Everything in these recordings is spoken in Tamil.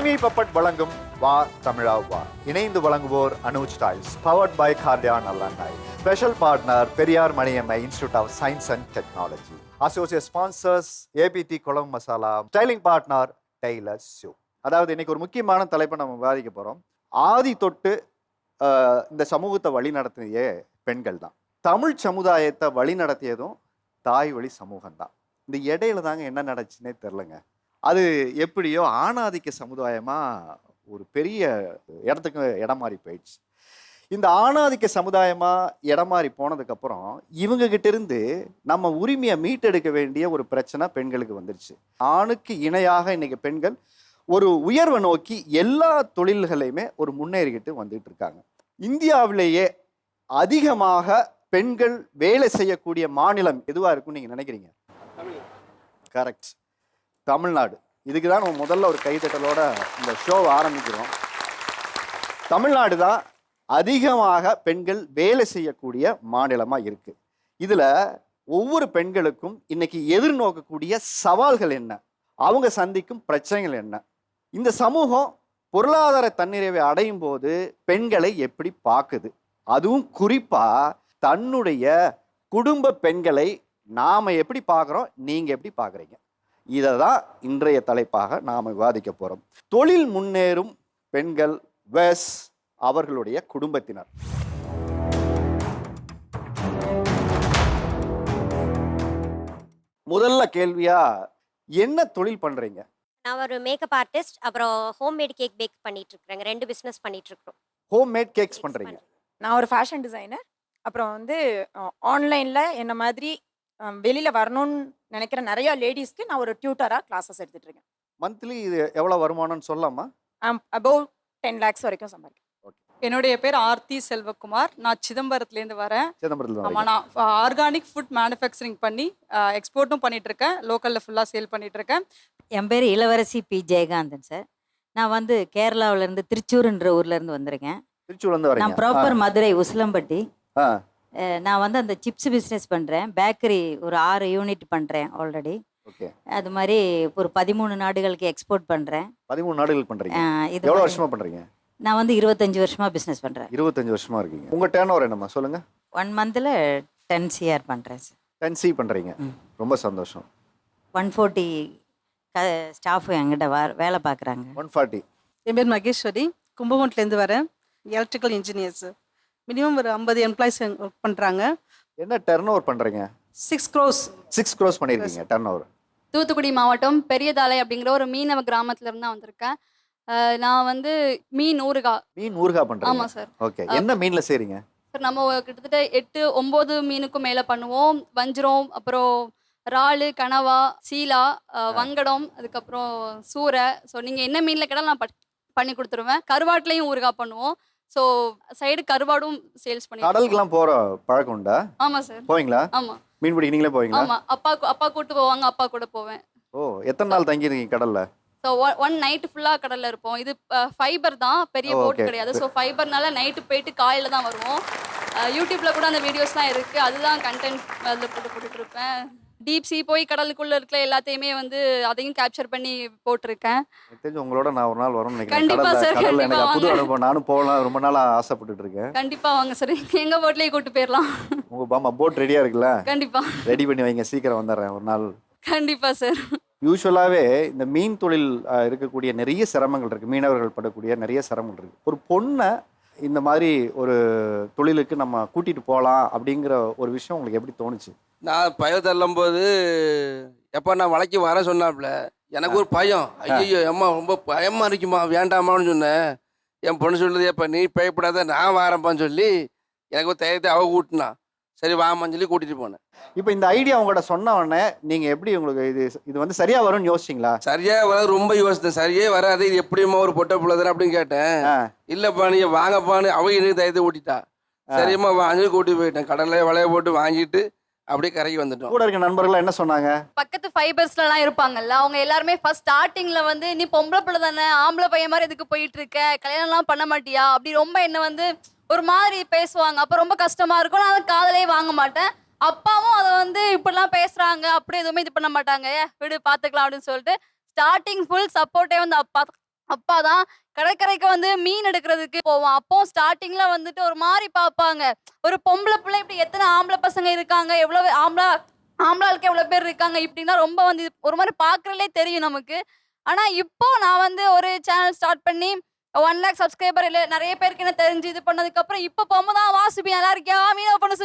டிவி பப்பட் வழங்கும் வா தமிழா வா. இணைந்து வழங்குவோர் அனுஜ் டைல்ஸ், பவர்ட் பை கார்டியான் அல்லண்டாய். Special partner Periyar Maniammai institute of science and technology. Associate sponsors ABT குழம்பு மசாலா. Styling partner tailor shoe. அதாவது இன்னைக்கு ஒரு முக்கியமான தலைப்பை நம்ம விவாதிக்க போறோம். ஆதி தொட்டு இந்த சமூகத்தை வழி நடத்திய பெண்கள் தான். தமிழ் சமுதாயத்தை வழி நடத்தியதும் தாய் வழி சமூகம் தான். இந்த இடையில தாங்க என்ன நடந்துச்சுன்னே தெரிலங்க. அது எப்படியோ ஆணாதிக்க சமுதாயமாக ஒரு பெரிய இடத்துக்கு இடம் மாறி போயிடுச்சு. இந்த ஆணாதிக்க சமுதாயமாக இடம் மாறி போனதுக்கப்புறம் இவங்ககிட்ட இருந்து நம்ம உரிமையை மீட்டெடுக்க வேண்டிய ஒரு பிரச்சனை பெண்களுக்கு வந்துருச்சு. ஆணுக்கு இணையாக இன்னைக்கு பெண்கள் ஒரு உயர்வை நோக்கி எல்லா தொழில்களையுமே ஒரு முன்னேறிக்கிட்டு வந்துட்டு இருக்காங்க. இந்தியாவிலேயே அதிகமாக பெண்கள் வேலை செய்யக்கூடிய மாநிலம் எதுவாக இருக்குன்னு நீங்கள் நினைக்கிறீங்க? கரெக்ட், தமிழ்நாடு. இதுக்கு தான் நம்ம முதல்ல ஒரு கைத்தட்டலோட இந்த ஷோவை ஆரம்பிக்கிறோம். தமிழ்நாடு தான் அதிகமாக பெண்கள் வேலை செய்யக்கூடிய மாநிலமாக இருக்கு. இதில் ஒவ்வொரு பெண்களுக்கும் இன்னைக்கு எதிர்நோக்கக்கூடிய சவால்கள் என்ன, அவங்க சந்திக்கும் பிரச்சனைகள் என்ன, இந்த சமூகம் பொருளாதார தன்னிறைவை அடையும் போது பெண்களை எப்படி பார்க்குது, அதுவும் குறிப்பாக தன்னுடைய குடும்ப பெண்களை நாம் எப்படி பார்க்குறோம், நீங்கள் எப்படி பார்க்குறீங்க, இதை தான் இன்றைய தலைப்பாக நாம் விவாதிக்க போகிறோம். தொழில் முன்னேறும் பெண்கள் வெஸ் அவர்களுடைய குடும்பத்தினர். முதல்ல கேள்வியா, என்ன தொழில் பண்றீங்க? நான் ஒரு மேக்கப் ஆர்டிஸ்ட், அப்புறம் ஹோம்மேட் கேக் பேக் பண்ணிட்டு இருக்கேன். 2 பிசினஸ் பண்ணிட்டு இருக்கோம். ஹோம்மேட் கேக்ஸ் பண்றீங்க? நான் ஒரு ஃபேஷன் டிசைனர். அப்புறம் ஆன்லைன்ல என்ன மாதிரி வெளியில வரணும்னு நினைக்கிற நிறைய லேடிஸ்க்கு நான் ஒரு டியூட்டரா கிளாஸஸ் எடுத்துட்டு இருக்கேன். மந்த்லி இது எவ்வளவு வருமானம்னு சொல்லலாமா? அபவ் 10 lakhs வரைக்கும் சம்பாதிக்கிறேன். என்னுடைய பேர் ஆர்த்தி செல்வகுமார். நான் சிதம்பரத்துலேருந்து வரேன். சிதம்பரத்துல? நான் ஆர்கானிக் ஃபுட் மேனுஃபேக்சரிங் பண்ணி எக்ஸ்போர்ட்டும் பண்ணிட்டு இருக்கேன், லோக்கலில் ஃபுல்லாக சேல் பண்ணிட்டு இருக்கேன். என் பேர் இளவரசி பி ஜெயகாந்தன் சார். நான் கேரளாவிலேருந்து திருச்சூர்ன்ற ஊர்லேருந்து வந்திருக்கேன். திருச்சூர்லேருந்து வரேன். நான் ப்ராப்பர் மதுரை உசிலம்பட்டி. நான் அந்த சிப்ஸ் பிஸ்னஸ் பண்ணுறேன். பேக்கரி ஒரு 6 யூனிட் பண்ணுறேன் ஆல்ரெடி. அது மாதிரி ஒரு 13 நாடுகளுக்கு எக்ஸ்போர்ட் பண்ணுறேன். 13 நாடுகளுக்கு பண்ணுறீங்க? எவ்வளோ வருஷமா பண்ணுறீங்க? நான் 25 வருஷமா பிஸ்னஸ் பண்ணுறேன். 25 வருஷமா இருக்கீங்க. உங்கள் டர்ன் ஓவர் என்னம்மா சொல்லுங்கள்? 1 மந்தில் 10 CR பண்ணுறேன் சார். 10 C பண்ணுறீங்க, ரொம்ப சந்தோஷம். 140 ஸ்டாஃபு என்கிட்ட வேலை பார்க்குறாங்க. 140. என் பேர் மகேஸ்வரி, கும்பகோணத்துலேருந்து வரேன். Electrical engineers. மினிமம் ஒரு 50 எம்ப்ளாயிஸ் ஒர்க் பண்ணுறாங்க. என்ன டர்ன் ஓவர் பண்ணுறீங்க? 6 crores. 6 crores பண்ணியிருக்கீங்க டர்ன் ஓவர். தூத்துக்குடி மாவட்டம் பெரியதாலை அப்படிங்கிற ஒரு மீனவ கிராமத்துல இருந்து தான் வந்திருக்கேன். நான் மீன் ஊறுகாய். மீன் ஊறுகாய் பண்ணுறீங்க? ஆமாம் சார். ஓகே, என்ன மீனில் செய்கிறீங்க? சார் நம்ம கிட்டத்தட்ட 8-9 மீனுக்கும் மேலே பண்ணுவோம். வஞ்சிரம், அப்புறம் இறாலு, கனவா, சீலா, வங்கடம், அதுக்கப்புறம் சூரை. ஸோ நீங்கள் என்ன மீனில் கேட்டாலும் நான் பண்ணி கொடுத்துருவேன். கருவாட்டிலையும் ஊறுகாய் பண்ணுவோம். ஸோ சைடு கருவாடும் சேல்ஸ் பண்ணி. கடலுக்குலாம் போகிற பழக்கம் உண்டா? ஆமாம் சார். போவீங்களா? ஆமாம். மீன் பிடிக்க நீங்களே போவீங்களா? ஆமாம், அப்பா கூட்டு போவாங்க, அப்பா கூட போவேன். ஓ, எத்தனை நாள் தங்கியிருக்கீங்க கடல்ல? ஸோ 1 நைட்டு ஃபுல்லாக கடலில் இருப்போம். இது ஃபைபர் தான், பெரிய போட் கிடையாது. ஸோ ஃபைபர்னால நைட்டு போயிட்டு காலையில் தான் வருவோம். யூடியூப்பில் கூட அந்த வீடியோஸ்லாம் இருக்குது, அதுதான் கண்டென்ட் அதில் போட்டுட்ருப்பேன். டீப் சி போய் கடலுக்குள்ளே இருக்கிற எல்லாத்தையுமே அதையும் கேப்சர் பண்ணி போட்டிருக்கேன். தெரிஞ்சு உங்களோட நான் ஒரு நாள் வரணும்னு நினைக்கிறேன். கண்டிப்பா சார், கண்டிப்பா புது அனுபவம். நானும் போகலாம், ரொம்ப நாளாக ஆசைப்பட்டுட்டு இருக்கேன். கண்டிப்பாக வாங்க சார், எங்கள் போட்லேயே கூப்பிட்டு போயிடலாம். உங்கள் பாமா போட் ரெடியாக இருக்குல்ல? கண்டிப்பாக ரெடி பண்ணி வைங்க, சீக்கிரம் வந்துடுறேன் ஒரு நாள். கண்டிப்பாக சார். யூஸ்வலாகவே இந்த மீன் தொழில் இருக்கக்கூடிய நிறைய சிரமங்கள் இருக்குது, மீனவர்கள் படக்கூடிய நிறைய சிரமங்கள் இருக்குது. ஒரு பொண்ணை இந்த மாதிரி ஒரு தொழிலுக்கு நம்ம கூட்டிகிட்டு போகலாம் அப்படிங்கிற ஒரு விஷயம் உங்களுக்கு எப்படி தோணுச்சு? நான் பயம் தள்ளும்போது எப்போ நான் வளைக்கி வர சொன்னாப்புல எனக்கு ஒரு பயம். ஐயோ அம்மா ரொம்ப பயமாக இருக்குமா, வேண்டாமான்னு சொன்னேன். என் பொண்ணு சொல்லுது, எப்போ நீ பயப்படாத நான் வரப்பான்னு சொல்லி எனக்கு ஒரு தைரியத்தை அவ கூட்டினா. சரி வாமான்னு சொல்லி கூட்டிகிட்டு போனேன். இப்போ இந்த ஐடியா உங்கள்கிட்ட சொன்ன உடனே நீங்கள் எப்படி உங்களுக்கு இது சரியாக வரும்னு யோசிச்சிங்களா? சரியாக வராது, ரொம்ப யோசித்தேன். சரியே வராது, இது எப்படியுமா ஒரு பொட்டை பிள்ளைதானே அப்படின்னு கேட்டேன். இல்லைப்பா நீங்கள் வாங்கப்பான்னு அவ எனக்கு தைரியத்தை ஊட்டிட்டா. சரிம்மா வாங்கி கூட்டிட்டு போயிட்டேன். கடலில் வலைய போட்டு வாங்கிட்டு அப்படியே கரைக்கு வந்துட்டோம். கூட இருக்க நண்பர்கள் என்ன சொன்னாங்க? பக்கத்து ஃபைபர்ஸ்லாம் இருப்பாங்கல்ல, அவங்க எல்லாருமே ஃபர்ஸ்ட் ஸ்டார்டிங்ல நீ பொம்பளை பிள்ளை தானே, ஆம்பளை பையன் மாதிரி எதுக்கு போயிட்டு இருக்க, கல்யாணம்லாம் பண்ண மாட்டியா அப்படி ரொம்ப என்ன ஒரு மாதிரி பேசுவாங்க. அப்போ ரொம்ப கஷ்டமா இருக்கும். நான் அதை காதலே வாங்க மாட்டேன். அப்பாவும் அதை இப்படிலாம் பேசுறாங்க, அப்படி எதுவுமே இது பண்ண மாட்டாங்க. விடு பார்த்துக்கலாம் அப்படின்னு சொல்லிட்டு ஸ்டார்டிங் ஃபுல் சப்போர்ட்டே அப்பா அப்பா தான் கடற்கரைக்கு வந்து மீன் எடுக்கிறதுக்கு போவோம். அப்போ ஸ்டார்டிங்ல வந்துட்டு ஒரு மாதிரி பார்ப்பாங்க. ஒரு பொம்பளை பிள்ளை இப்படி எத்தனை ஆம்பளை பசங்க இருக்காங்க, எவ்வளவு ஆம்பளாளுக்கு எவ்வளவு பேர் இருக்காங்க இப்படின்னா ரொம்ப வந்து ஒரு மாதிரி பார்க்கறதுலே தெரியும் நமக்கு. ஆனா இப்போ நான் வந்து ஒரு சேனல் ஸ்டார்ட் பண்ணி 1 லேக் சப்ஸ்கிரைபர் இல்லை நிறைய பேருக்கு என்ன தெரிஞ்சு இது பண்ணதுக்கு அப்புறம் இப்போ போகும்போது வா சுபி நல்லா இருக்கியா, மீனவ பொண்ணு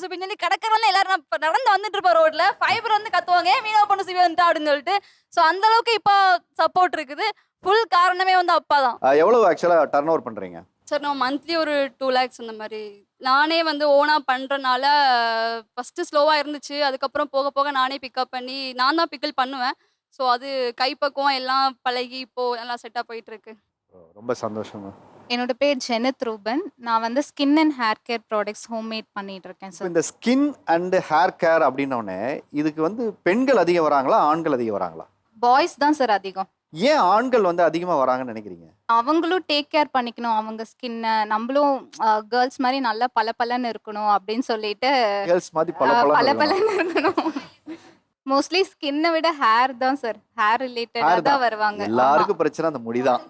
சுபி சொல்லி கடற்கரையில எல்லாரும் நான் நடந்து வந்துட்டு இருப்போம் ரோட்ல, ஃபைபர் வந்து கத்துவாங்க மீனவ பொண்ணு சுபி வந்துட்டா அப்படின்னு சொல்லிட்டு. ஸோ அந்த அளவுக்கு இப்போ சப்போர்ட் இருக்குது. ஃபுல் காரணமே வந்து அப்பா தான். எவ்வளவு ஆக்சுவலா டர்ன் ஓவர் பண்றீங்க? சார் நான் மந்த்லி ஒரு 2 லேக்ஸ் அந்த மாதிரி நானே வந்து ஓனாக பண்ணுறனால ஃபஸ்ட்டு ஸ்லோவாக இருந்துச்சு. அதுக்கப்புறம் போக போக நானே பிக்கப் பண்ணி நான் தான் பிக்கிள் பண்ணுவேன். ஸோ அது கைப்பக்குவம் எல்லாம் பழகி இப்போது நல்லா செட்டாக போயிட்டுருக்கு. ரொம்ப சந்தோஷமா. என்னோட பேர் ஜெனத் ரூபன். நான் வந்து skin and hair care products homemade பண்ணிட்டு இருக்கேன் சார். இந்த ஸ்கின் அண்ட் ஹேர் கேர் அப்படின்னோடனே இதுக்கு வந்து பெண்கள் அதிகம் வராங்களா, ஆண்கள் அதிகம் வராங்களா? பாய்ஸ் தான் சார் அதிகம். ஏன் ஆண்கள் வந்து அதிகமா வராங்கன்னு நினைக்கிறீங்க? அவங்களும் டேக் கேர் பண்ணிக்கணும் அவங்க ஸ்கின்னை, நம்மளும் கேர்ள்ஸ் மாதிரி நல்லா பளபளன்னு இருக்கணும் அப்படின்னு சொல்லிட்டு கேர்ள்ஸ் மாதிரி பளபளன்னு இருக்கணும். மோஸ்ட்லி ஸ்கின்னை விட ஹேர் தான் சார், ஹேர் ரிலேட்டடாக தான் வருவாங்க. எல்லாருக்கும் பிரச்சனை அந்த முடிதான்.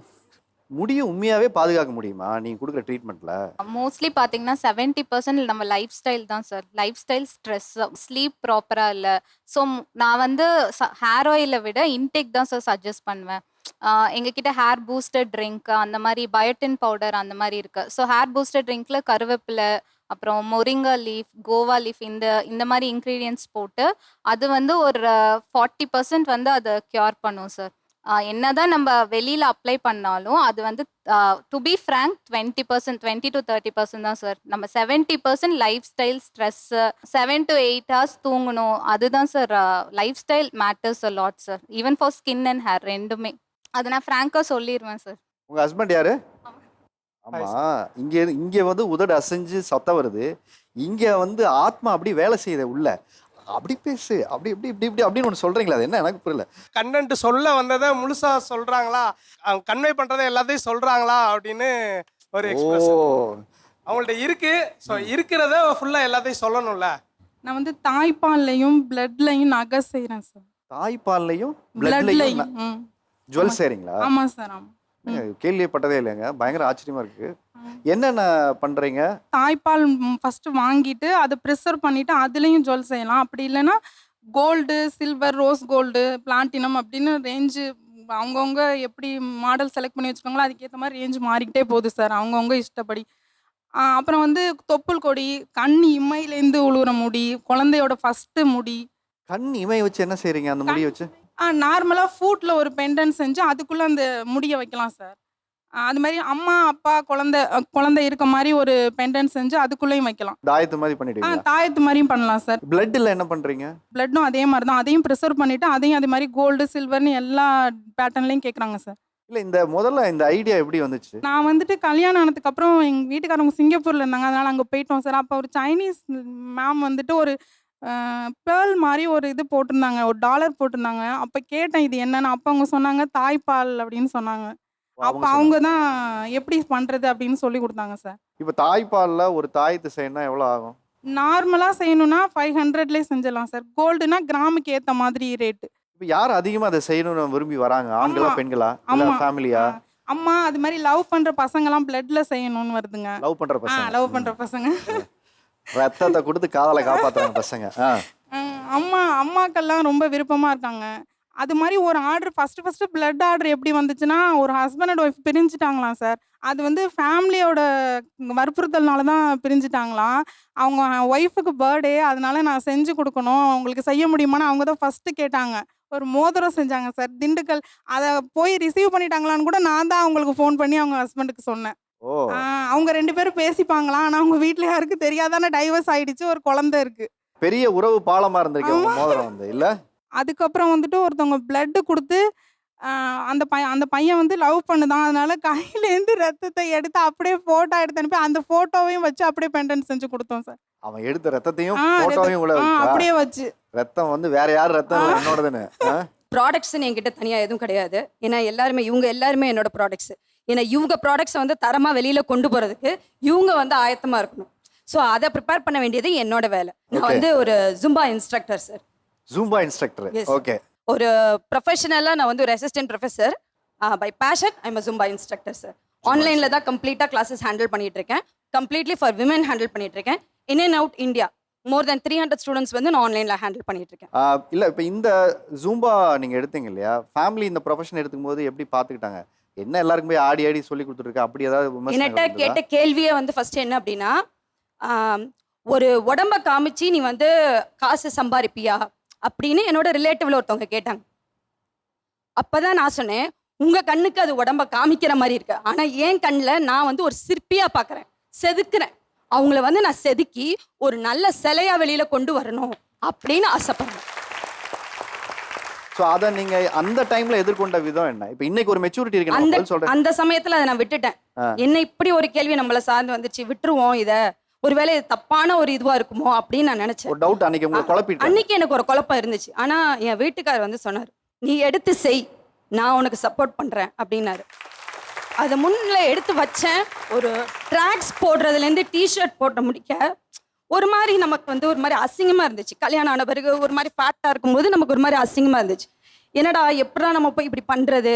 முடியை உண்மையாவே பாதுகாக்க முடியுமா நீங்க கொடுக்குற ட்ரீட்மெண்ட்ல? மோஸ்ட்லி பார்த்தீங்கன்னா 70% நம்ம லைஃப் ஸ்டைல் தான் sir. Life style, stress, sleep ப்ராப்பராக இல்லை. ஸோ நான் வந்து ஹேர் ஆயிலை விட இன்டேக் தான் சார் சஜஸ்ட் பண்ணுவேன். எங்ககிட்ட ஹேர் பூஸ்டர் ட்ரிங்க், அந்த மாதிரி பயோட்டின் பவுடர் அந்த மாதிரி இருக்கு. ஸோ ஹேர் பூஸ்டர் ட்ரிங்க்ல கருவேப்பிலை, அப்புறம் மொரிங்கா லீஃப், கோவா லீஃப், இந்த மாதிரி இன்க்ரீடியன்ட்ஸ் போட்டு அது வந்து ஒரு 40% வந்து அதை க்யூர் பண்ணும் சார். என்னதான் நம்ம வெளியில அப்ளை பண்ணாலும் அது வந்து டு பி ஃப்ரேங்க் 20% 20 to 30% தான் சார். நம்ம 70% life style, stress, 7 to 8 hours தூங்கணும், அதுதான் sir. Life style matters a lot sir, even for skin and hair ரெண்டுமே. அதை நான் ஃப்ராங்காக சொல்லிடுவேன் சார். உங்க ஹஸ்பண்ட் யாரு? ஆமா, இங்க வந்து உதடு அசைஞ்சு சத்தம் வருது, இங்க வந்து ஆத்மா அப்படி வேலை செய்யுது உள்ள. அப்படி பேசு, அப்படி இப்படி இப்படி இப்படி அப்படின்னு ஒன்று சொல்றீங்களா? அது என்ன எனக்கு புரியல. கண்டென்ட் சொல்ல வந்ததை முழுசா சொல்றாங்களா, அவங்க கன்வே பண்றதை எல்லாத்தையும் சொல்றாங்களா அப்படின்னு ஒரு எக்ஸ்பிரஷன் அவங்கள்ட்ட இருக்கு. ஸோ இருக்கிறத ஃபுல்லா எல்லாத்தையும் சொல்லணும்ல. நான் வந்து தாய்ப்பால்லையும் பிளட்லையும் நகை செய்கிறேன் சார். தாய்ப்பால்லையும் பிளட்லையும் ஜுவல் செய்றீங்களா? ஆமாம் சார், ஆமாம். கேள்விப்பட்டதே இல்லைங்க, பயங்கர ஆச்சரியமா இருக்கு. என்னென்ன பண்றீங்க? தாய்ப்பால் ஃபர்ஸ்ட் வாங்கிட்டு அதை ப்ரிசர்வ் பண்ணிட்டு அதுலேயும் ஜுவல் செய்யலாம். அப்படி இல்லைன்னா gold, silver, rose gold, platinum அப்படின்னு ரேஞ்சு அவங்கவுங்க எப்படி மாடல் செலக்ட் பண்ணி வச்சுக்கோங்களோ அதுக்கேற்ற மாதிரி ரேஞ்சு மாறிக்கிட்டே போகுது சார், அவங்கவுங்க இஷ்டப்படி. அப்புறம் வந்து தொப்புள் கொடி, கண் இமையிலேருந்து உழுவுற முடி, குழந்தையோட ஃபர்ஸ்ட் முடி. கண் இமை வச்சு என்ன செய்றீங்க அந்த முடியை வச்சு? நார்மலாக ஃபூட்டில் ஒரு பெண்டன் செஞ்சு அதுக்குள்ளே அந்த முடியை வைக்கலாம் சார். அது மாதிரி அம்மா அப்பா குழந்தை இருக்க மாதிரி ஒரு பெண்டன் செஞ்சு அதுக்குள்ளேயும் வைக்கலாம். தாயத்து மாதிரி பண்ணிடுவீங்க? தாயத்து மாதிரியும் பண்ணலாம் சார். பிளட்ல என்ன பண்றீங்க? பிளட்டும் அதே மாதிரி தான், அதையும் ப்ரிசர்வ் பண்ணிட்டு அதையும் அதே மாதிரி கோல்டு, சில்வர்னு எல்லா பேட்டர்ன்லையும் கேட்குறாங்க சார். இல்ல முதல்ல இந்த ஐடியா எப்படி வந்துச்சு? நான் வந்துட்டு கல்யாணம் ஆனதுக்கு அப்புறம் எங்கள் வீட்டுக்காரவங்க சிங்கப்பூர்ல இருந்தாங்க, அதனால அங்கே போயிட்டோம் சார். அப்போ ஒரு சைனீஸ் மேம் வந்துட்டு ஒரு பேர்ல் மாதிரி ஒரு இது போட்டிருந்தாங்க, ஒரு டாலர் போட்டிருந்தாங்க. அப்போ கேட்டேன் இது என்னன்னு. அப்போ அவங்க சொன்னாங்க தாய்ப்பால் அப்படின்னு சொன்னாங்க. அப்போ அவங்க தான் எப்படி பண்றது அப்படின்னு சொல்லி கொடுத்தாங்க சார். இப்போ தாய்ப்பால்ல ஒரு தாயத்து செய்யணும்னா எவ்வளோ ஆகும்? நார்மலா செய்யணும்னா 500லேயே செஞ்சிடலாம் சார். கோல்டுனா கிராமுக்கு ஏற்ற மாதிரி ரேட்டு. இப்போ யார் அதிகமாக அதை செய்யணும்னு விரும்பி வராங்க? ஆண்களா பெண்களா? ஃபேமிலியா? அம்மா அது மாதிரி லவ் பண்ற பசங்கலாம் பிளட்ல செய்யணும்னு வருதுங்க. லவ் பண்ற பசங்க? லவ் பண்ற பசங்க ரத்தத்தை கொடுத்து காதலை காப்பாத்துறாங்க பசங்க. அம்மாக்கெல்லாம் ரொம்ப விருப்பமா இருக்காங்க. அது மாதிரி ஒரு ஆர்டர் ஃபர்ஸ்ட் பிளட் ஆர்டர் எப்படி வந்துச்சுன்னா, ஒரு ஹஸ்பண்ட் அண்ட் ஒய்ஃப் பிரிஞ்சுட்டாங்களாம் சார். அது வந்து ஃபேமிலியோட வற்புறுத்தல்னால தான் பிரிஞ்சுட்டாங்களாம். அவங்க ஒய்ஃபுக்கு பர்த்டே, அதனால நான் செஞ்சு கொடுக்கணும், அவங்களுக்கு செய்ய முடியுமான்னு அவங்க தான் ஃபர்ஸ்ட்டு கேட்டாங்க. ஒரு மோதிரம் செஞ்சாங்க சார், திண்டுக்கல். அதை போய் ரிசீவ் பண்ணிட்டாங்களான்னு கூட நான் தான் அவங்களுக்கு ஃபோன் பண்ணி அவங்க ஹஸ்பண்டுக்கு சொன்னேன். அவங்க 2 பேரும் பேசிப்பாங்களாம், ஆனால் அவங்க வீட்டில் யாருக்கு தெரியாதானே டைவர்ஸ் ஆயிடுச்சு, ஒரு குழந்தை இருக்கு. பெரிய உறவு பாலமா இருந்திருக்கு மோதிரம் வந்து இல்ல. அதுக்கப்புறம் வந்துட்டு ஒருத்தவங்க பிளட் கொடுத்து அந்த பையன் வந்து லவ் பண்ணுதான், அதனால கையிலேருந்து ரத்தத்தை எடுத்து அப்படியே போட்டோ எடுத்து அனுப்பி அந்த போட்டோவையும் வச்சு அப்படியே பெண்டன்ட் செஞ்சு கொடுத்தோம் சார். அவன் எடுத்த ரத்தத்தையும் போட்டோவையும் உள்ள அப்படியே வச்சு. ரத்தம் வந்து வேற யார் ரத்தம்? என்னோடதுன்னு. ப்ராடக்ட்ஸ்ன்னு என்கிட்ட தனியாக எதுவும் கிடையாது. ஏன்னா இவங்க எல்லாருமே என்னோட ப்ராடக்ட்ஸ். ஏன்னா இவங்க ப்ராடக்ட்ஸை வந்து தரமாக வெளியில் கொண்டு போகிறதுக்கு இவங்க வந்து ஆயத்தமாக இருக்கணும். ஸோ அதை ப்ரிப்பேர் பண்ண வேண்டியது என்னோட வேலை. நான் வந்து ஒரு Zumba instructor sir. Zumba instructor, okay. ஒரு ப்ரொஃபஷனலாக நான் வந்து ஒரு assistant professor. By passion I'm a Zumba instructor sir. ஆன்லைனில் தான் கம்ப்ளீட்டாக கிளாஸஸ் ஹேண்டில் பண்ணிட்டு இருக்கேன். கம்ப்ளீட்லி ஃபார் விமன் ஹேண்டில் பண்ணிட்டு இருக்கேன். In and out India more then 300 students வந்து நான் ஆன்லைனில் ஹேண்டில் பண்ணிட்டு இருக்கேன். இல்லை இப்போ இந்த ஜூம்பா நீங்கள் எடுத்தீங்க இல்லையா, ஃபேமிலி இந்த ப்ரொஃபஷன் எடுக்கும்போது எப்படி பார்த்துக்கிட்டாங்க? என்ன எல்லாருக்கும் போய் ஆடி ஆடி சொல்லி கொடுத்துருக்கா, அப்படி ஏதாவது என்கிட்ட கேட்ட கேள்வியே வந்து ஃபர்ஸ்ட் என்ன அப்படின்னா, ஒரு உடம்ப காமிச்சு நீ வந்து காசு சம்பாதிப்பியா அப்படின்னு என்னோட ரிலேட்டிவ்ல ஒருத்தவங்க கேட்டாங்க. அப்பதான் நான் சொன்னேன், உங்க கண்ணுக்கு அது உடம்ப காமிக்கிற மாதிரி இருக்கு, ஆனா என் கண்ணில் நான் வந்து ஒரு சிற்பியா பார்க்கறேன், செதுக்குறேன். அவங்கள வந்து நான் செதுக்கி ஒரு நல்ல சிலையா வெளியில கொண்டு வரணும் அப்படின்னு ஆசைப்படுறேன். ஸோ அதை நீங்க அந்த டைம்ல எதிர்கொண்ட விதம் என்ன? இப்போ இன்னைக்கு ஒரு மெச்சூரிட்டி இருக்கு அந்த சமயத்துல அதை நான் விட்டுட்டேன். என்ன இப்படி ஒரு கேள்வி நம்மள சார்ந்து வந்துச்சு, விட்டுருவோம் இத, ஒருவேளை இது தப்பான ஒரு இதுவா இருக்குமோ அப்படின்னு நான் நினைச்சேன். ஒரு டவுட் அன்னைக்கு உங்களுக்கு குழப்பிட்டு? அன்னைக்கு எனக்கு ஒரு குழப்பம் இருந்துச்சு. ஆனா என் வீட்டுக்காரர் வந்து சொன்னார், நீ எடுத்து செய், நான் உனக்கு சப்போர்ட் பண்றேன் அப்படின்னாரு. அதை முன்னில எடுத்து வச்சேன். ஒரு ட்ராக்ஸ் போடுறதுலேருந்து டிஷர்ட் போட்ட முடிக்க ஒரு மாதிரி நமக்கு வந்து ஒரு மாதிரி அசிங்கமா இருந்துச்சு. கல்யாணம் ஆன பிறகு ஒரு மாதிரி ஃபேட்டா இருக்கும்போது நமக்கு ஒரு மாதிரி அசிங்கமா இருந்துச்சு. என்னடா எப்படா நம்ம போய் இப்படி பண்றது,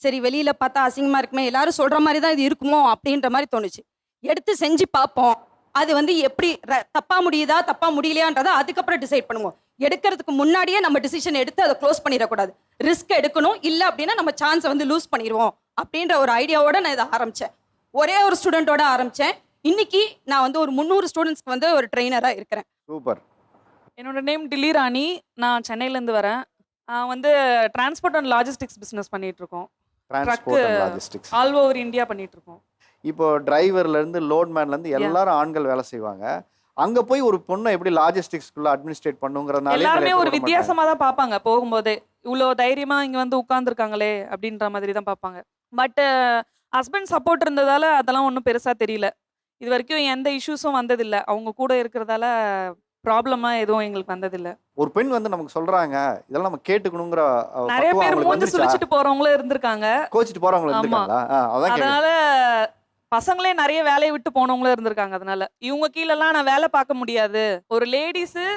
சரி வெளியில பார்த்தா அசிங்கமா இருக்குமே, எல்லாரும் சொல்ற மாதிரி தான் இது இருக்குமோ அப்படின்ற மாதிரி தோணுச்சு. எடுத்து செஞ்சு பார்ப்போம், அது வந்து எப்படி தப்பா முடியுதா தப்பா முடியலையான்றதை அதுக்கப்புறம் டிசைட் பண்ணுவோம். எடுக்கிறதுக்கு முன்னாடியே நம்ம டிசிஷன் எடுத்து அதை க்ளோஸ் பண்ணிடக்கூடாது. ரிஸ்க் எடுக்கணும், இல்லை அப்படின்னா நம்ம சான்ஸை வந்து லூஸ் பண்ணிடுவோம் அப்படின்ற ஒரு ஐடியாவோட நான் இதை ஆரம்பித்தேன். ஒரே ஒரு ஸ்டூடெண்ட்டோட ஆரம்பித்தேன். இன்னைக்கு நான் வந்து ஒரு 300 ஸ்டூடெண்ட்ஸ்க்கு வந்து ஒரு ட்ரெயினராக இருக்கிறேன். சூப்பர். என்னோட நேம் டில்லி ராணி. நான் சென்னையிலேருந்து வரேன். வந்து டிரான்ஸ்போர்ட் அண்ட் லாஜிஸ்டிக்ஸ் பிஸ்னஸ் பண்ணிட்டு இருக்கோம். ஆல் ஓவர் இந்தியா பண்ணிட்டு இருக்கோம். இப்போ டிரைவர்ல இருந்து லோட்மேன்ல இருந்து எல்லாரும் ஆண்கள் வேலை செய்வாங்க. அங்க போய் ஒரு பொண்ணை எப்படி லாஜிஸ்டிக்ஸ்க்குள்ள அட்மினிஸ்ட்ரேட் பண்ணுங்கிறதுனால எல்லாருமே ஒரு வித்தியாசமா தான் பார்ப்பாங்க. போகும்போதே இவ்வளோ தைரியமா இங்க வந்து உட்கார்ந்துருக்காங்களே அப்படின்ற மாதிரி தான் பார்ப்பாங்க. பட் ஹஸ்பண்ட் சப்போர்ட் இருந்ததால அதெல்லாம் ஒன்றும் பெருசா தெரியல. இது வரைக்கும் எந்த இஷ்யூஸும் வந்ததில்லை. அவங்க கூட இருக்கிறதால ப்ராப்ளமா எதுவும் எங்களுக்கு வந்ததில்லை. ஒரு பெண் வந்து நமக்கு சொல்றாங்க, இதெல்லாம் நம்ம கேட்டுக்கணுங்கிற நிறைய பேர் மூஞ்சி சுழிச்சிட்டு போறவங்களும் இருந்திருக்காங்க, கோச்சிட்டு போறவங்களும் இருந்திருக்காங்களா? அதனால பசங்களே நிறைய வேலையை விட்டு போனவங்களும் இருந்திருக்காங்க. அதனால இவங்க கீழெல்லாம் நான் வேலை பார்க்க முடியாது. ஒரு லேடிஸு,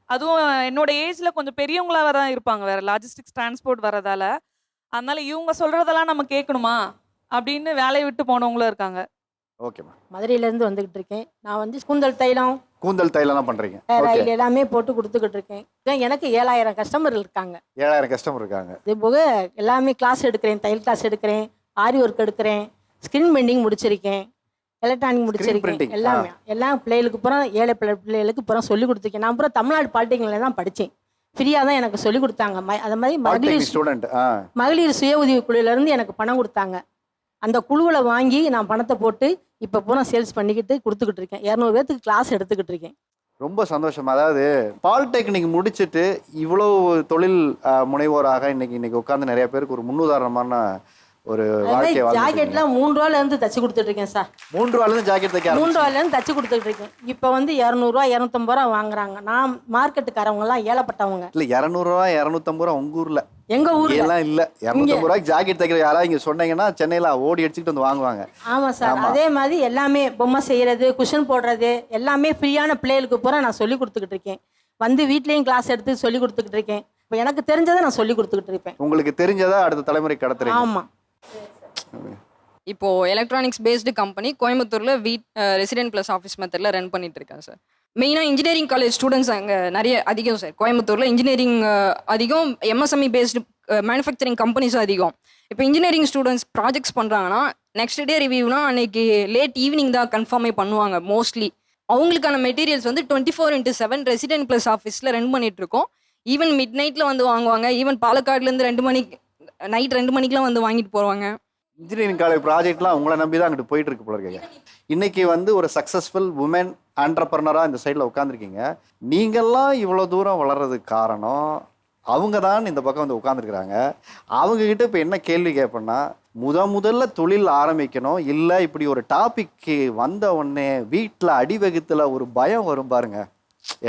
அதுவும் என்னோட ஏஜ்ல கொஞ்சம் பெரியவங்களா தான் இருப்பாங்க வேற லாஜிஸ்டிக்ஸ் டிரான்ஸ்போர்ட் வரதால. அதனால இவங்க சொல்றதெல்லாம் நம்ம கேட்கணுமா அப்படின்னு வேலையை விட்டு போனவங்களும் இருக்காங்க. ஓகேம்மா. மதுரையிலேருந்து வந்துகிட்டு இருக்கேன். நான் வந்து கூந்தல் தைலம் பண்றீங்க? ரயில் எல்லாமே போட்டு கொடுத்துக்கிட்டு இருக்கேன். எனக்கு 7000 கஸ்டமர் இருக்காங்க. 7000 கஸ்டமர் இருக்காங்க. இது போக எல்லாமே கிளாஸ் எடுக்கிறேன், தையல் கிளாஸ் எடுக்கிறேன், ஆரி ஒர்க் எடுக்கிறேன், ஸ்கிரீன் பெண்டிங் முடிச்சிருக்கேன், எலக்ட்ரானிக் முடிச்சிருக்கேன். எல்லாமே எல்லாம் பிள்ளைகளுக்கு பூரா ஏழை பிள்ளைகளுக்கு பூரா சொல்லி கொடுத்துருக்கேன். நான் பூரா தமிழ்நாடு பாலிடெக்னிக்ல தான் படித்தேன். ஃப்ரீயாக தான் எனக்கு சொல்லி கொடுத்தாங்க. அது மாதிரி மகளிர் சுய உதவி குழுவிலேருந்து எனக்கு பணம் கொடுத்தாங்க. அந்த குழுவில் வாங்கி நான் பணத்தை போட்டு இப்போ பூரா சேல்ஸ் பண்ணிக்கிட்டு கொடுத்துக்கிட்டு இருக்கேன். 200 பேர்த்துக்கு கிளாஸ் எடுத்துக்கிட்டு இருக்கேன். ரொம்ப சந்தோஷம். அதாவது பாலிடெக்னிக் முடிச்சுட்டு இவ்வளோ தொழில் முனைவோராக இன்னைக்கு உட்காந்து நிறைய பேருக்கு ஒரு முன்னுதாரணமான ஒரு வாழ்க்கை. ஜாக்கெட்லாம் 3 ரூபாயிலேருந்து தச்சு கொடுத்துட்டு இருக்கேன் சார். 3 ரூபாயிலேருந்து ஜாக்கெட் தைக்க 3 ரூபாயிலேருந்து தச்சு கொடுத்துட்டு இருக்கேன். இப்போ வந்து 200 ரூபா 250 ரூபா வாங்குறாங்க. நான் மார்க்கெட்டுக்காரவங்கலாம் ஏழப்பட்டவங்க. இல்லை 200 ரூபா 250 ரூபா உங்க ஊர்ல? எங்க ஊர்ல எல்லாம் இல்ல. 250 ரூபாய்க்கு ஜாக்கெட் தைக்கிற யாராவது இங்க சொன்னீங்கன்னா சென்னையில ஓடி அடிச்சுட்டு வந்து வாங்குவாங்க. ஆமா சார். அதே மாதிரி எல்லாமே பொம்மை செய்யறது, குஷன் போடுறது எல்லாமே ஃப்ரீயான பிள்ளைகளுக்கு பூரா நான் சொல்லி கொடுத்துக்கிட்டு இருக்கேன். வந்து வீட்லயும் கிளாஸ் எடுத்து சொல்லி கொடுத்துக்கிட்டு இருக்கேன். இப்போ எனக்கு தெரிஞ்சதை நான் சொல்லி கொடுத்துக்கிட்டு இருப்பேன். உங்களுக்கு தெரிஞ்சதா அடுத்த தலைமுறை கடத்துறீங்க. ஆமா. இப்போ எலக்ட்ரானிக்ஸ் பேஸ்டு கம்பெனி கோயம்புத்தூர்ல ரெசிடென்ட் பிளஸ் ஆஃபீஸ் மெத்தட்ல ரன் பண்ணிட்டு இருக்கேன் சார். மெயினாக இன்ஜினியரிங் காலேஜ் ஸ்டூடெண்ட்ஸ் அங்கே நிறைய அதிகம் சார். கோயம்புத்தூரில் இன்ஜினியரிங் அதிகம், எம்எஸ்எம்இ பேஸ்டு மேனுஃபேக்சரிங் கம்பெனிஸும் அதிகம். இப்போ இன்ஜினியரிங் ஸ்டூடெண்ட்ஸ் ப்ராஜெக்ட்ஸ் பண்ணுறாங்கன்னா நெக்ஸ்ட் டே ரிவ்யூனா அன்னைக்கு லேட் ஈவினிங் தான் கன்ஃபார்மே பண்ணுவாங்க மோஸ்ட்லி. அவங்களுக்கான மெட்டீரியல்ஸ் வந்து 24/7 ரெசிடென்ட் பிளஸ் ஆஃபீஸில் ரன் பண்ணிட்டு இருக்கோம். ஈவன் மிட் நைட்டில் வந்து வாங்குவாங்க. ஈவன் பாலக்காடுலேருந்து 2 மணிக்கு நைட் 2 மணிக்கெலாம் வந்து வாங்கிட்டு போவாங்க. இன்ஜினியரிங் காலேஜ் ப்ராஜெக்ட்லாம் உங்களை நம்பி தான் அங்கிட்டு போயிட்டு இருக்கு போல இருக்கீங்க. இன்னைக்கு வந்து ஒரு சக்ஸஸ்ஃபுல் உமன் ஆண்டர்பிரனராக இந்த சைடில் உட்காந்துருக்கீங்க. நீங்கள்லாம் இவ்வளோ தூரம் வளர்றதுக்கு காரணம் அவங்க தான் இந்த பக்கம் வந்து உட்காந்துருக்குறாங்க. அவங்கக்கிட்ட இப்போ என்ன கேள்வி கேட்பேன்னா, முதல்ல தொழில் ஆரம்பிக்கணும், இல்லை இப்படி ஒரு டாபிக்கு வந்த உடனே வீட்டில் அடிவகத்தில் ஒரு பயம் வரும் பாருங்க.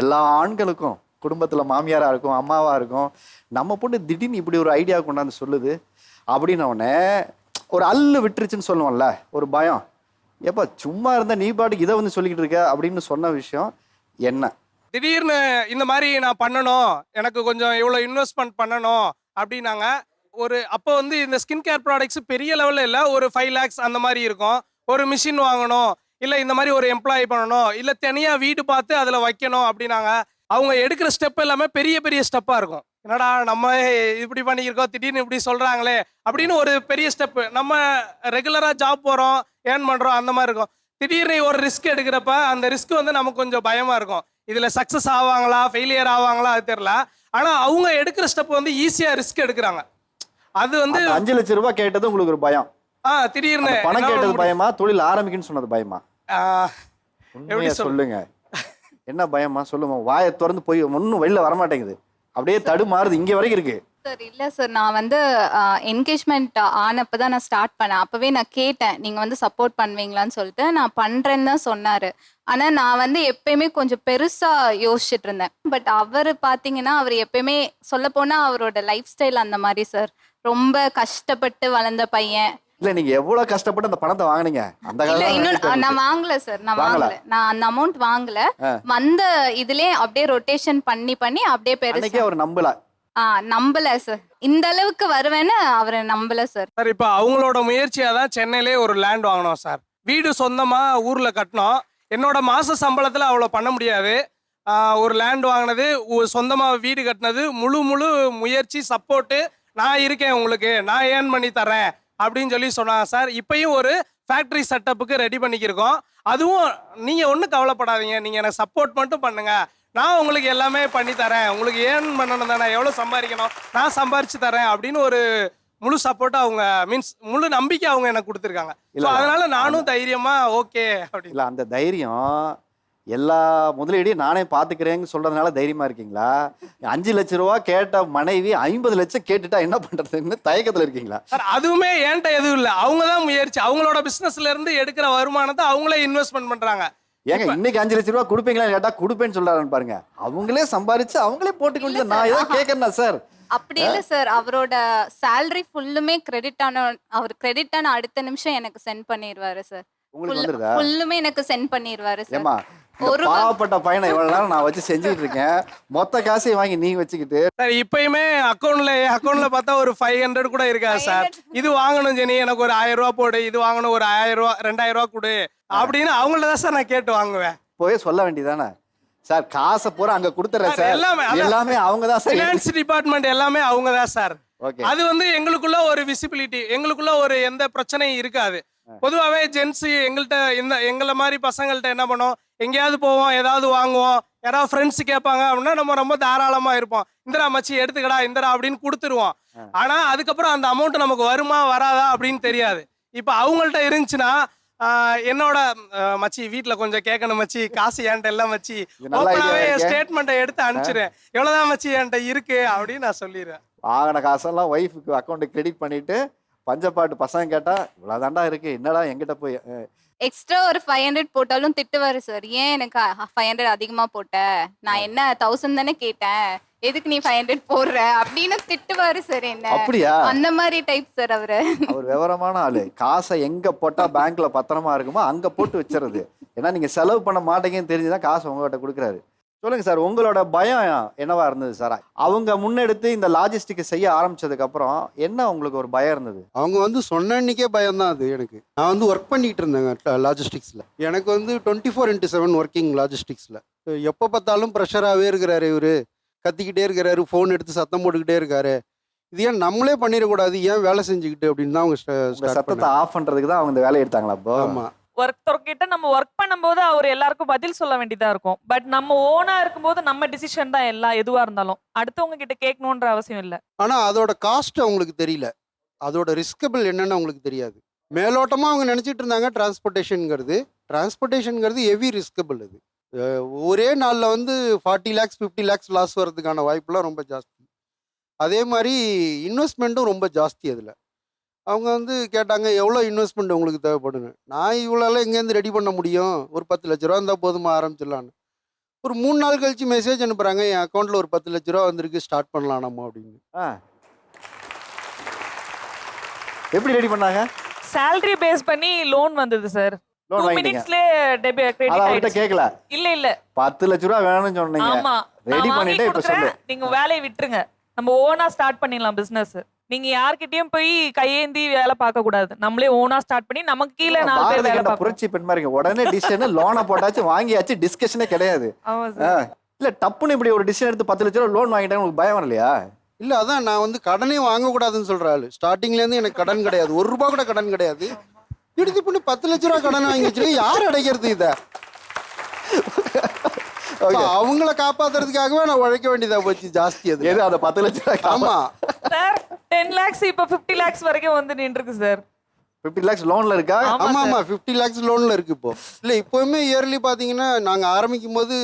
எல்லா ஆண்களுக்கும் குடும்பத்தில் மாமியாராக இருக்கும், அம்மாவாக இருக்கும், நம்ம பொண்ணு திடீர்னு இப்படி ஒரு ஐடியா கொண்டாந்து சொல்லுது அப்படின்னோடனே ஒரு அல்லு விட்டுருச்சுன்னு சொல்லுவோம்ல, ஒரு பயம். எப்போ சும்மா இருந்தால் நீ பாட்டுக்கு இதை வந்து சொல்லிக்கிட்டு இருக்க அப்படின்னு சொன்ன விஷயம் என்ன? திடீர்னு இந்த மாதிரி நான் பண்ணணும், எனக்கு கொஞ்சம் இவ்வளோ இன்வெஸ்ட்மெண்ட் பண்ணணும் அப்படின்னாங்க. அப்போ வந்து இந்த ஸ்கின் கேர் ப்ராடக்ட்ஸ் பெரிய லெவலில் இல்லை, ஒரு 5 lakhs அந்த மாதிரி இருக்கும். ஒரு மிஷின் வாங்கணும், இல்லை இந்த மாதிரி ஒரு எம்ப்ளாயி பண்ணணும், இல்லை தனியாக வீடு பார்த்து அதில் வைக்கணும் அப்படின்னாங்க. அவங்க எடுக்கிற ஸ்டெப் எல்லாமே பெரிய பெரிய ஸ்டெப்பாக இருக்கும். என்னடா நம்ம இப்படி பண்ணியிருக்கோம், திடீர்னு இப்படி சொல்கிறாங்களே அப்படின்னு ஒரு பெரிய ஸ்டெப்பு. நம்ம ரெகுலராக ஜாப் போகிறோம், ஏர்ன் பண்ணுறோம், அந்த மாதிரி இருக்கும். திடீர்னு ஒரு ரிஸ்க் எடுக்கிறப்ப அந்த ரிஸ்க் வந்து நமக்கு கொஞ்சம் பயமாக இருக்கும். இதில் சக்ஸஸ் ஆவாங்களா ஃபெயிலியர் ஆவாங்களா அது தெரில. ஆனால் அவங்க எடுக்கிற ஸ்டெப் வந்து ஈஸியாக ரிஸ்க் எடுக்கிறாங்க. அது வந்து 5 லட்சம் ரூபாய் கேட்டது உங்களுக்கு ஒரு பயம். திடீர்னு பணம் கேட்டது பயமா, தொழில் ஆரம்பிக்கணும்னு சொன்னது பயமா? எப்படி உண்மையா சொல்லுங்க, என்ன பயமா சொல்லுங்க. வாயை திறந்து போய் ஒன்றும் வெளில வரமாட்டேங்குது, அப்படியே தடுமாறுது, இங்கே வரைக்கும் இருக்கு. சார் இல்லை சார், நான் வந்து என்கேஜ்மெண்ட் ஆனப்போ தான் நான் ஸ்டார்ட் பண்ணேன். அப்போவே நான் கேட்டேன், நீங்கள் வந்து சப்போர்ட் பண்ணுவீங்களான்னு சொல்லிட்டு. நான் பண்ணுறேன்னு தான் சொன்னார். ஆனால் நான் வந்து எப்பயுமே கொஞ்சம் பெருசாக யோசிச்சுட்டு இருந்தேன். பட் அவர் பார்த்தீங்கன்னா, அவர் எப்பயுமே சொல்லப்போனால் அவரோட லைஃப் ஸ்டைல் அந்த மாதிரி சார். ரொம்ப கஷ்டப்பட்டு வளர்ந்த பையன். இல்ல நீங்க எவ்வளவு கஷ்டப்பட்டு அந்த பணத்தை வாங்குனீங்க? அந்த இல்ல காலத்துல இன்னும் நான் வாங்கல சார், நான் வாங்கல. நான் அந்த அமௌண்ட் வாங்கல. வந்த இதுலயே அப்படியே ரொட்டேஷன் பண்ணி அப்படியே பெருசா அவர் நம்பல. நம்பல சார், இந்த அளவுக்கு வருவேன்னு அவரை நம்பல சார். சார் இப்போ அவங்களோட முயற்சியாக தான் சென்னையிலே ஒரு லேண்ட் வாங்கினோம் சார். வீடு சொந்தமாக ஊரில் கட்டினோம். என்னோட மாத சம்பளத்தில் அவ்வளோ பண்ண முடியாது. ஒரு லேண்ட் வாங்கினது, சொந்தமாக வீடு கட்டினது, முழு முயற்சி சப்போர்ட்டு. நான் இருக்கேன் உங்களுக்கு, நான் ஏர்ன் பண்ணி தரேன் அப்படின்னு சொல்லி சொன்னாங்க சார். இப்பயும் ஒரு ஃபேக்ட்ரி செட்டப்புக்கு ரெடி பண்ணிக்கிருக்கோம். அதுவும் நீங்கள் ஒன்றும் கவலைப்படாதீங்க, நீங்கள் எனக்கு சப்போர்ட் மட்டும் பண்ணுங்கள், நான் உங்களுக்கு எல்லாமே பண்ணி தரேன். உங்களுக்கு ஏர்ன் பண்ணணும் தானே, எவ்வளோ சம்பாதிக்கணும், நான் சம்பாரிச்சு தரேன் அப்படின்னு ஒரு முழு சப்போர்ட்டை அவங்க முழு நம்பிக்கை அவங்க எனக்கு கொடுத்துருக்காங்க. அதனால நானும் தைரியமா ஓகே அப்படி. இல்லை அந்த தைரியம் எல்லா முதலீடையும் நானே பார்த்துக்கிறேன்னு சொல்றதுனால தைரியமா இருக்கீங்களா? 5 லட்சம் ரூபா கேட்ட மனைவி 50 லட்சம் கேட்டுட்டா என்ன பண்றதுன்னு தயக்கத்துல இருக்கீங்களா? சார் அதுவுமே என்கிட்ட எதுவும் இல்லை, அவங்க தான் முயற்சி. அவங்களோட பிசினஸ்ல இருந்து எடுக்கிற வருமானத்தை அவங்களே இன்வெஸ்ட்மெண்ட் பண்றாங்க. ஏங்க இன்னைக்கு 5 லட்சம் ரூபா கொடுப்பீங்களா கேட்டா கொடுப்பேன்னு சொல்றாருன்னு பாருங்க. அவங்களே சம்பாரிச்சு அவங்களே போட்டுக்கொண்டு நான் ஏதோ கேட்கறேன் சார். அப்படி இல்லை சார், அவரோட சேலரி ஃபுல்லுமே அவர் கிரெடிட் ஆன அடுத்த நிமிஷம் எனக்கு சென்ட் பண்ணிடுவாரு சார். ஃபுல்லுமே எனக்கு சென்ட் பண்ணிடுவாரு சார். ஒரு பாவப்பட்ட பையனை இவ்வளவு நேரம் நான் வச்சு செஞ்சுட்டு இருக்கேன், மொத்த காசையும் வாங்கி நீங்க வச்சுக்கிட்டு. சார் இப்பயுமே அக்கௌண்ட்ல பார்த்தா ஒரு 500 கூட இருக்காது சார். இது வாங்கணும் ஜெனி, எனக்கு ஒரு 1000 ரூபா போடு, இது வாங்கணும் ஒரு 1000 ரூபா 2000 ரூபா கொடு அப்படின்னு அவங்கள்ட்ட தான் சார் நான் கேட்டு வாங்குவேன். போய் சொல்ல வேண்டியதானே சார், காசை பூரா அங்க கொடுத்துறேன் சார். எல்லாமே அவங்க தான் சார், ஃபினான்ஸ் டிபார்ட்மெண்ட் எல்லாமே அவங்க தான் சார். அது வந்து எங்களுக்குள்ள ஒரு விசிபிலிட்டி, எங்களுக்குள்ள ஒரு எந்த பிரச்சனையும் இருக்காது. பொதுவாகவே ஜென்ஸ் எங்களை மாதிரி பசங்கள்ட்ட என்ன பண்ணோம், எங்கேயாவது போவோம், ஏதாவது வாங்குவோம், யாராவது ஃப்ரெண்ட்ஸ் கேட்பாங்க அப்படின்னா நம்ம ரொம்ப தாராளமா இருப்போம். இந்தரா மச்சி எடுத்துக்கடா இந்தரா அப்படின்னு கொடுத்துருவோம். ஆனா அதுக்கப்புறம் அந்த அமௌண்ட் நமக்கு வருமா வராதா அப்படின்னு தெரியாது. இப்போ அவங்கள்ட்ட இருந்துச்சுன்னா என்னோட மச்சி வீட்டில் கொஞ்சம் கேட்கணும் மச்சி, காசு என்கிட்ட இல்லை மச்சி, ஓப்பனாகவே ஸ்டேட்மெண்ட்டை எடுத்து அனுப்பிச்சிடுறேன், எவ்வளோதான் மச்சி என்கிட்ட இருக்கு அப்படின்னு நான் சொல்லிடுறேன். வாங்கின காசெல்லாம் ஒய்ஃபுக்கு அக்கௌண்ட்டு கிரெடிட் பண்ணிட்டு பஞ்சப்பாட்டு பசங்க கேட்டா இவ்வளோதாண்டா இருக்கு, என்னடா எங்கிட்ட போய் எக்ஸ்ட்ரா ஒரு 500 போட்டாலும் திட்டுவாரு சார். ஏன் எனக்கு 500 அதிகமா போட்ட, நான் என்ன 1000 தானே கேட்டேன், எதுக்கு நீ 500 போடுற அப்படின்னு திட்டுவாரு சார் என்ன. அப்படியா? அந்த மாதிரி டைப் சார் அவரு. அவர் விவரமான ஆளு. காசை எங்க போட்டா பேங்க்ல பத்திரமா இருக்குமோ அங்க போட்டு வச்சிருது. ஏன்னா நீங்க செலவு பண்ண மாட்டீங்கன்னு தெரிஞ்சுதான் காசு உங்ககிட்ட கொடுக்குறாரு. சொல்லுங்க சார், உங்களோட பயம் என்னவா இருந்தது சார்? அவங்க முன்னெடுத்து இந்த லாஜிஸ்டிக் செய்ய ஆரம்பிச்சதுக்கு அப்புறம் என்ன உங்களுக்கு ஒரு பயம் இருந்தது? அவங்க வந்து சொன்ன அன்னைக்கே பயம் தான் அது எனக்கு. நான் வந்து ஒர்க் பண்ணிட்டு இருந்தேங்க லாஜிஸ்டிக்ஸில். எனக்கு வந்து 24/7 ஒர்க்கிங் லாஜிஸ்டிக்ஸில். எப்போ பார்த்தாலும் ப்ரெஷராகவே இருக்கிறாரு இவர், கத்திக்கிட்டே இருக்கிறாரு, ஃபோன் எடுத்து சத்தம் போட்டுக்கிட்டே இருக்காரு. இது ஏன் நம்மளே பண்ணிடக்கூடாது, ஏன் வேலை செஞ்சுக்கிட்டு அப்படின்னு தான் அவங்க சத்தத்தை ஆஃப் பண்ணுறதுக்கு தான் அவங்க இந்த வேலையை எடுத்தாங்களா? அப்போ ஆமாம், ஒருத்தர்கிட்ட நம்ம ஒர்க் பண்ணும்போது அவர் எல்லாருக்கும் பதில் சொல்ல வேண்டியதா இருக்கும். பட் நம்ம ஓனா இருக்கும்போது நம்ம டிசிஷன் தான் எதுவா இருந்தாலும், அடுத்தவங்க கிட்ட கேட்கணுன்ற அவசியம் இல்லை. ஆனா அதோட காஸ்ட் அவங்களுக்கு தெரியல, அதோட ரிஸ்கபிள் என்னன்னு அவங்களுக்கு தெரியாது. மேலோட்டமா அவங்க நினைச்சிட்டு இருந்தாங்க டிரான்ஸ்போர்ட்டேஷன்ங்கிறது ஹெவி ரிஸ்கபிள். இது ஒரே நாளில் வந்து 40 lakhs 50 lakhs லாஸ் வர்றதுக்கான வாய்ப்புலாம் ரொம்ப ஜாஸ்தி. அதே மாதிரி இன்வெஸ்ட்மெண்ட்டும் ரொம்ப ஜாஸ்தி. அதில் அவங்க வந்து கேட்டாங்க எவ்வளோ இன்வெஸ்ட்மெண்ட் உங்களுக்கு தேவைப்படுங்க. நான் இவ்வளோலாம் எங்கேருந்து ரெடி பண்ண முடியும், ஒரு 10 லட்ச ரூபா இருந்தால் போதுமா ஆரம்பிச்சிடலான்னு. ஒரு 3 நாள் கழிச்சு மெசேஜ் அனுப்புகிறாங்க, என் அக்கௌண்ட்டில் ஒரு 10 லட்ச ரூபா வந்திருக்கு, ஸ்டார்ட் பண்ணலாம் நம்ம அப்படின்னு. எப்படி ரெடி பண்ணாங்க? salary பேஸ் பண்ணி லோன் வந்தது சார். 2 மினிட்ஸ்லயே கிரெடிட் ஆயிடுச்சு. கேட்கல இல்ல 10 லட்ச ரூபா வேணும்னு சொன்னீங்க. ஆமா, ரெடி பண்ணிட்டே இப்ப சொல்லு, நீங்க வேலையை விட்டுருங்க, நம்ம ஓனா ஸ்டார்ட் பண்ணிடலாம் பிசினஸ். நீங்க யார்கிட்டயும் போய் கையேந்தி வேலை பார்க்க கூடாது. நம்மளே ஓனா ஸ்டார்ட் பண்ணி நமக்கு கீழே 4 பேர் பாரதி வேலை கண்ட பார்க்கணும். புரட்சி பெண் மாதிரி உடனே டிசிஷன் லோனை போட்டாச்சு வாங்கியாச்சு டிஸ்கஷனே கிடையாது. ஆமா சார். இல்ல டப்புன்னு இப்படி ஒரு டிசிஷன் எடுத்து 10 லட்சம் ரூபா லோன் வாங்கிட்டாங்க உங்களுக்கு பயம் வரலையா? இல்லை அதான் நான் வந்து கடனே வாங்கக்கூடாதுன்னு சொல்கிற ஆள். ஸ்டார்டிங்லேருந்து எனக்கு கடன் கிடையாது, 1 ரூபா கூட கடன் கிடையாது. எடுத்து பண்ணி 10 லட்ச ரூபா கடன் வாங்கி வச்சிருக்கேன், யார் அடைக்கிறது இதை? அவங்கள காப்பாத்துறதுக்காகவே நான் உழைக்க வேண்டியதா போச்சு ஜாஸ்தி. அது எது அந்த 10 லட்சம் ரூபாய்? ஆமா சார் 10 lakhs இப்ப 50 lakhs வரைக்கும் வந்து நின்றுருக்கு சார். 50 lakhs லோன்ல இருக்கா? ஆமா ஆமா 50 lakhs லோன்ல இருக்கு இப்போ. இல்ல இப்போவுமே இயர்லி பாத்தீங்கன்னா நாங்க ஆரம்பிக்கும் போது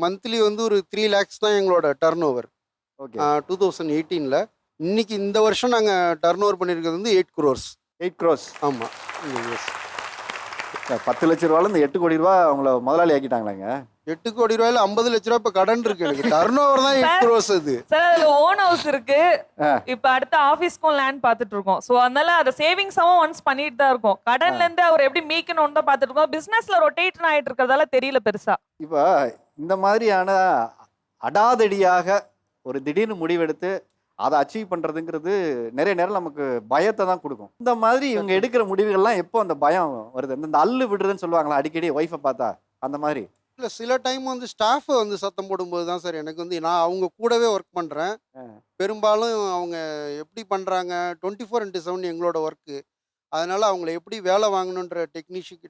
மந்த்லி வந்து ஒரு 3 lakhs தான் எங்களோட டர்ன் ஓவர். 2018ல. இன்னைக்கு இந்த வருஷம் நாங்க டர்ன் ஓவர் பண்ணிருக்கிறது வந்து 8 crores. 8 crores. ஆமா. 10 லட்சம் ரூபாயில இந்த 8 கோடி ரூபாய் அவங்கள முதலாளி ஆக்கிட்டாங்களாங்க. 8 கோடி ரூபாயில 50 லட்ச ரூபாய் இப்ப கடன் இருக்கு எனக்கு. டர்ன் ஓவர் தான் 8 crores அது. சார் அதுல ஓன் ஹவுஸ் இருக்கு. இப்ப அடுத்த ஆபீஸ்க்கும் லேண்ட் பாத்துட்டு இருக்கோம். சோ அதனால அத சேவிங்ஸாவும் ஒன்ஸ் பண்ணிட்டு தான் இருக்கோம். கடன்ல இருந்து அவர் எப்படி மீக்கணும்னு தான் பாத்துட்டு இருக்கோம். பிசினஸ்ல ரொட்டேட் ஆயிட்டு இருக்கறதால தெரியல பெருசா. இப்ப இந்த மாதிரியான அடாதடியாக ஒரு திடீர்னு முடிவெடுத்து அதை அச்சீவ் பண்றதுங்கிறது நிறைய நேரம் நமக்கு பயத்தை தான் கொடுக்கும். இந்த மாதிரி இவங்க எடுக்கிற முடிவுகள்லாம் எப்போ அந்த பயம் வருது? இந்த அல்லு விடுறதுன்னு சொல்லுவாங்களா அடிக்கடி ஒய்ஃபை பார்த்தா, அந்த மாதிரி? இல்லை சில டைம் வந்து ஸ்டாஃப் வந்து சத்தம் போடும்போது தான் சார் எனக்கு வந்து நான் அவங்க கூடவே ஒர்க் பண்ணுறேன். பெரும்பாலும் அவங்க எப்படி பண்ணுறாங்க 24/7 எங்களோட ஒர்க்கு. அதனால அவங்கள எப்படி வேலை வாங்கணுன்ற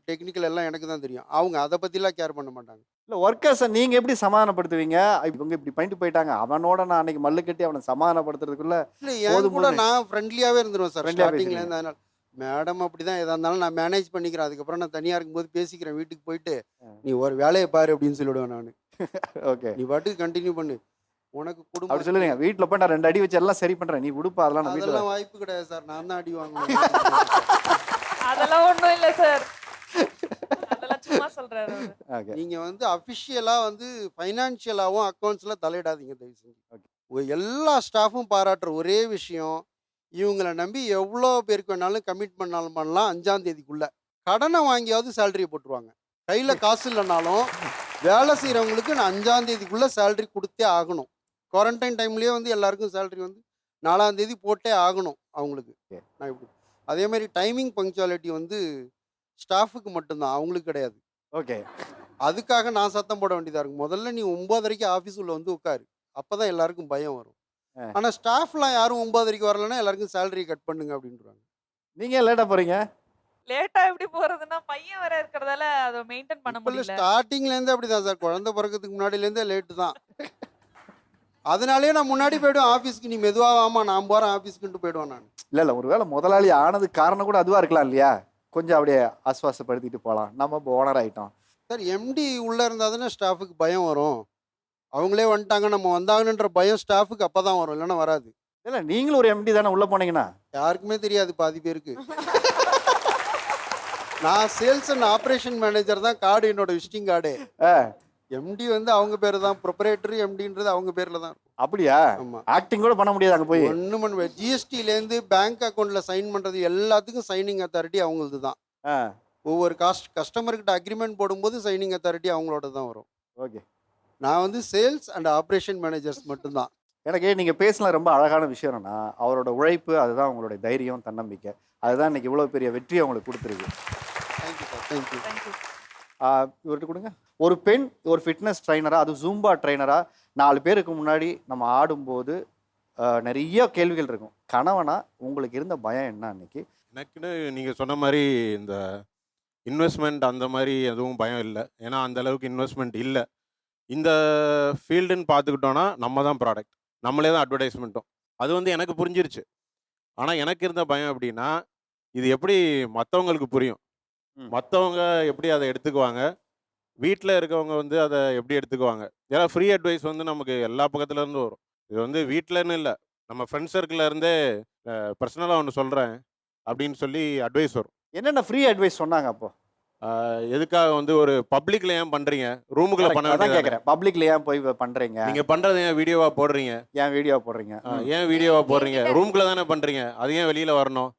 டெக்னிக்கல் எல்லாம் எனக்கு தான் தெரியும். அவங்க அதை பற்றிலாம் கேர் பண்ண மாட்டாங்க. இல்லை ஒர்க்கர்ஸை நீங்கள் எப்படி சமாதானப்படுத்துவீங்க? இவங்க இப்படி பண்ணிட்டு போயிட்டாங்க, அவனோட நான் அன்னைக்கு மல்லு கட்டி அவனை சமாதானப்படுத்துறதுக்குள்ள இல்லை என் கூட நான் ஃப்ரெண்ட்லியாகவே இருந்துருவேன் சார் ஸ்டார்டிங்லேருந்து. அதனால மேடம் அப்படி தான் எதாக இருந்தாலும் நான் மேனேஜ் பண்ணிக்கிறேன். அதுக்கப்புறம் நான் தனியாக இருக்கும்போது பேசிக்கிறேன், வீட்டுக்கு போயிட்டு நீ ஒரு வேலையை பாரு அப்படின்னு சொல்லிவிடுவேன் நான். ஓகே நீ பாட்டுக்கு கண்டினியூ பண்ணு, உனக்கு குடும்பம் அப்படி சொல்லுங்க. வீட்டில் போய் நான் 2 அடி வச்சு எல்லாம் சரி பண்ணுறேன், நீ உடுப்பா அதெல்லாம். நான் அதெல்லாம் வாய்ப்பு கிடையாது சார், நான் தான் அடி வாங்குவேன். அதெல்லாம் ஒண்ணும் இல்ல சார், அதெல்லாம் சும்மா சொல்றாரு. நீங்க வந்து அஃபிஷியலா வந்து ஃபைனான்சியலாவும் அக்கௌண்ட்ஸ்ல தலையிடாதீங்க தயவு செஞ்சு. எல்லா ஸ்டாஃபும் பாராட்டுற ஒரே விஷயம், இவங்களை நம்பி எவ்வளோ பேருக்கு வேணாலும் கமிட் பண்ணாலும் பண்ணலாம். 5ஆம் தேதிக்குள்ள கடனை வாங்கியாவது சேலரியை போட்டுருவாங்க. கையில் காசு இல்லைனாலும் வேலை செய்கிறவங்களுக்கு நான் 5ஆம் தேதிக்குள்ள சேலரி கொடுத்தே ஆகணும். குவாரண்டைன் டைம்லேயே வந்து எல்லாருக்கும் சேலரி வந்து 4ஆம் தேதி போட்டே ஆகணும் அவங்களுக்கு. நான் இப்படி அதே மாதிரி டைமிங் பங்க்சுவாலிட்டி வந்து ஸ்டாஃபுக்கு மட்டும்தான், அவங்களுக்கு கிடையாது. ஓகே, அதுக்காக நான் சத்தம் போட வேண்டியதாக இருக்கும். முதல்ல நீ 9:30 ஆஃபீஸ் உள்ள வந்து உட்காரு, அப்போ தான் எல்லாருக்கும் பயம் வரும். ஆனால் ஸ்டாஃப்லாம் யாரும் 9:30 வரலன்னா எல்லாருக்கும் சேலரி கட் பண்ணுங்க அப்படின்றாங்க. நீங்கள் லேட்டாக போகிறீங்க. லேட்டா எப்படி போறதுன்னா பையன் வேற இருக்கிறதால அதை மெயின்டைன் பண்ண முடியல. ஸ்டார்டிங்லேருந்து அப்படி தான் சார், குழந்தை பிறக்கிறதுக்கு முன்னாடிலேருந்தே லேட்டு தான். அதனாலேயே நான் முன்னாடி போய்டுவேன் ஆஃபீஸ்க்கு. நீ மெதுவாகாமா நான் போகிறேன் ஆஃபீஸ்க்குன்ட்டு போய்டுவேன் நான். இல்லை ஒருவேளை முதலாளி ஆனது காரணம் கூட அதுவாக இருக்கலாம் இல்லையா? கொஞ்சம் அப்படியே ஆஸ்வாசப்படுத்திட்டு போகலாம், நம்ம இப்போ ஓனர் ஆகிட்டோம். சார் எம்டி உள்ளே இருந்தால் தானே ஸ்டாஃபுக்கு பயம் வரும். அவங்களே வந்துட்டாங்க நம்ம வந்தாங்கன்ற பயம் ஸ்டாஃபுக்கு அப்போ தான் வரும், இல்லைன்னா வராது. இல்லை நீங்களும் ஒரு எம்டி தானே உள்ளே போனீங்கன்னா? யாருக்குமே தெரியாது பாதி பேருக்கு. நான் சேல்ஸ் அண்ட் ஆப்ரேஷன் மேனேஜர் தான், கார்டு என்னோட விசிட்டிங் கார்டு. எம்டி வந்து அவங்க பேர் தான், ப்ரொப்ரேட்டரி எம்டின்றது அவங்க பேரில் தான். அப்படியா? ஆமாம். ஆக்டிங் கூட பண்ண முடியாது அங்கே போய்? ஒன்றும் பண்ண முடியாது. ஜிஎஸ்டிலேருந்து பேங்க் அக்கௌண்ட்டில் சைன் பண்ணுறது எல்லாத்துக்கும் சைனிங் அத்தாரிட்டி அவங்களது தான். ஒவ்வொரு கஸ்டமர்கிட்ட அக்ரிமெண்ட் போடும்போது சைனிங் அத்தாரிட்டி அவங்களோட தான் வரும். ஓகே, நான் வந்து சேல்ஸ் அண்ட் ஆப்ரேஷன் மேனேஜர்ஸ் மட்டும்தான். எனக்கு நீங்கள் பேசலாம் ரொம்ப அழகான விஷயம் என்னன்னா, அவரோட உழைப்பு அதுதான் அவங்களுடைய தைரியம், தன்னம்பிக்கை. அதுதான் இன்னைக்கு இவ்வளோ பெரிய வெற்றி அவங்களுக்கு கொடுத்துருக்கு. Thank you sir, thank you. இவர்கிட்ட கொடுங்க. ஒரு பெண் ஒரு ஃபிட்னஸ் ட்ரைனராக, அது ஜூம்பா ட்ரைனராக 4 பேருக்கு முன்னாடி நம்ம ஆடும்போது நிறைய கேள்விகள் இருக்கும். கணவனா உங்களுக்கு இருந்த பயம் என்ன அன்னைக்கு? எனக்குன்னு நீங்கள் சொன்ன மாதிரி இந்த இன்வெஸ்ட்மெண்ட் அந்த மாதிரி எதுவும் பயம் இல்லை. ஏன்னா அந்த அளவுக்கு இன்வெஸ்ட்மெண்ட் இல்லை. இந்த ஃபீல்டுன்னு பார்த்துக்கிட்டோன்னா நம்ம தான் ப்ராடக்ட், நம்மளே தான் அட்வர்டைஸ்மெண்ட்டும். அது வந்து எனக்கு புரிஞ்சிருச்சு. ஆனால் எனக்கு இருந்த பயம் அப்படின்னா, இது எப்படி மற்றவங்களுக்கு புரியும், மற்றவங்க எப்படி அதை எடுத்துக்குவாங்க, வீட்டில் இருக்கவங்க வந்து அதை எப்படி எடுத்துக்குவாங்க. ஏன்னா ஃப்ரீ அட்வைஸ் வந்து நமக்கு எல்லா பக்கத்துலேருந்து வரும். இது வந்து வீட்டிலன்னு இல்லை, நம்ம ஃப்ரெண்ட்ஸ் சர்க்கிளில் இருந்தே பர்சனலாக ஒன்று சொல்கிறேன் அப்படின்னு சொல்லி அட்வைஸ் வரும். என்னென்ன ஃப்ரீ அட்வைஸ் சொன்னாங்க அப்போ? எதுக்காக வந்து ஒரு பப்ளிக்ல ஏன் பண்றீங்க, ரூமுக்குள்ள பண்ண வேண்டியது கேக்குறேன். பப்ளிக்ல ஏன் போய் பண்றீங்க? நீங்க பண்றது ஏன் வீடியோவா போடுறீங்க? ஏன் வீடியோவா போடுறீங்க? ஏன் வீடியோவா போடுறீங்க? ரூமுக்குள்ள தானே பண்றீங்க, அது ஏன் வெளியில வரணும்?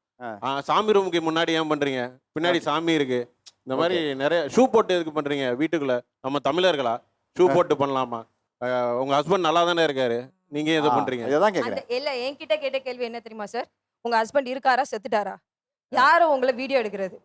சாமி ரூமுக்கு முன்னாடி ஏன் பண்றீங்க? பின்னாடி சாமி இருக்கு. இந்த மாதிரி நிறைய ஷூ போட்டு எதுக்கு பண்றீங்க வீட்டுக்குள்ள? நம்ம தமிழர்களா ஷூ போட்டு பண்ணலாமா? உங்க ஹஸ்பண்ட் நல்லா தானே இருக்காரு, நீங்க எதை பண்றீங்க? இதான் அந்த கேக்குறேன். இல்ல என்கிட்ட கேட்ட கேள்வி என்ன தெரியுமா சார்? உங்க ஹஸ்பண்ட் இருக்காரா செத்துட்டாரா? யாரும் உங்களை வீடியோ எடுக்கிறது?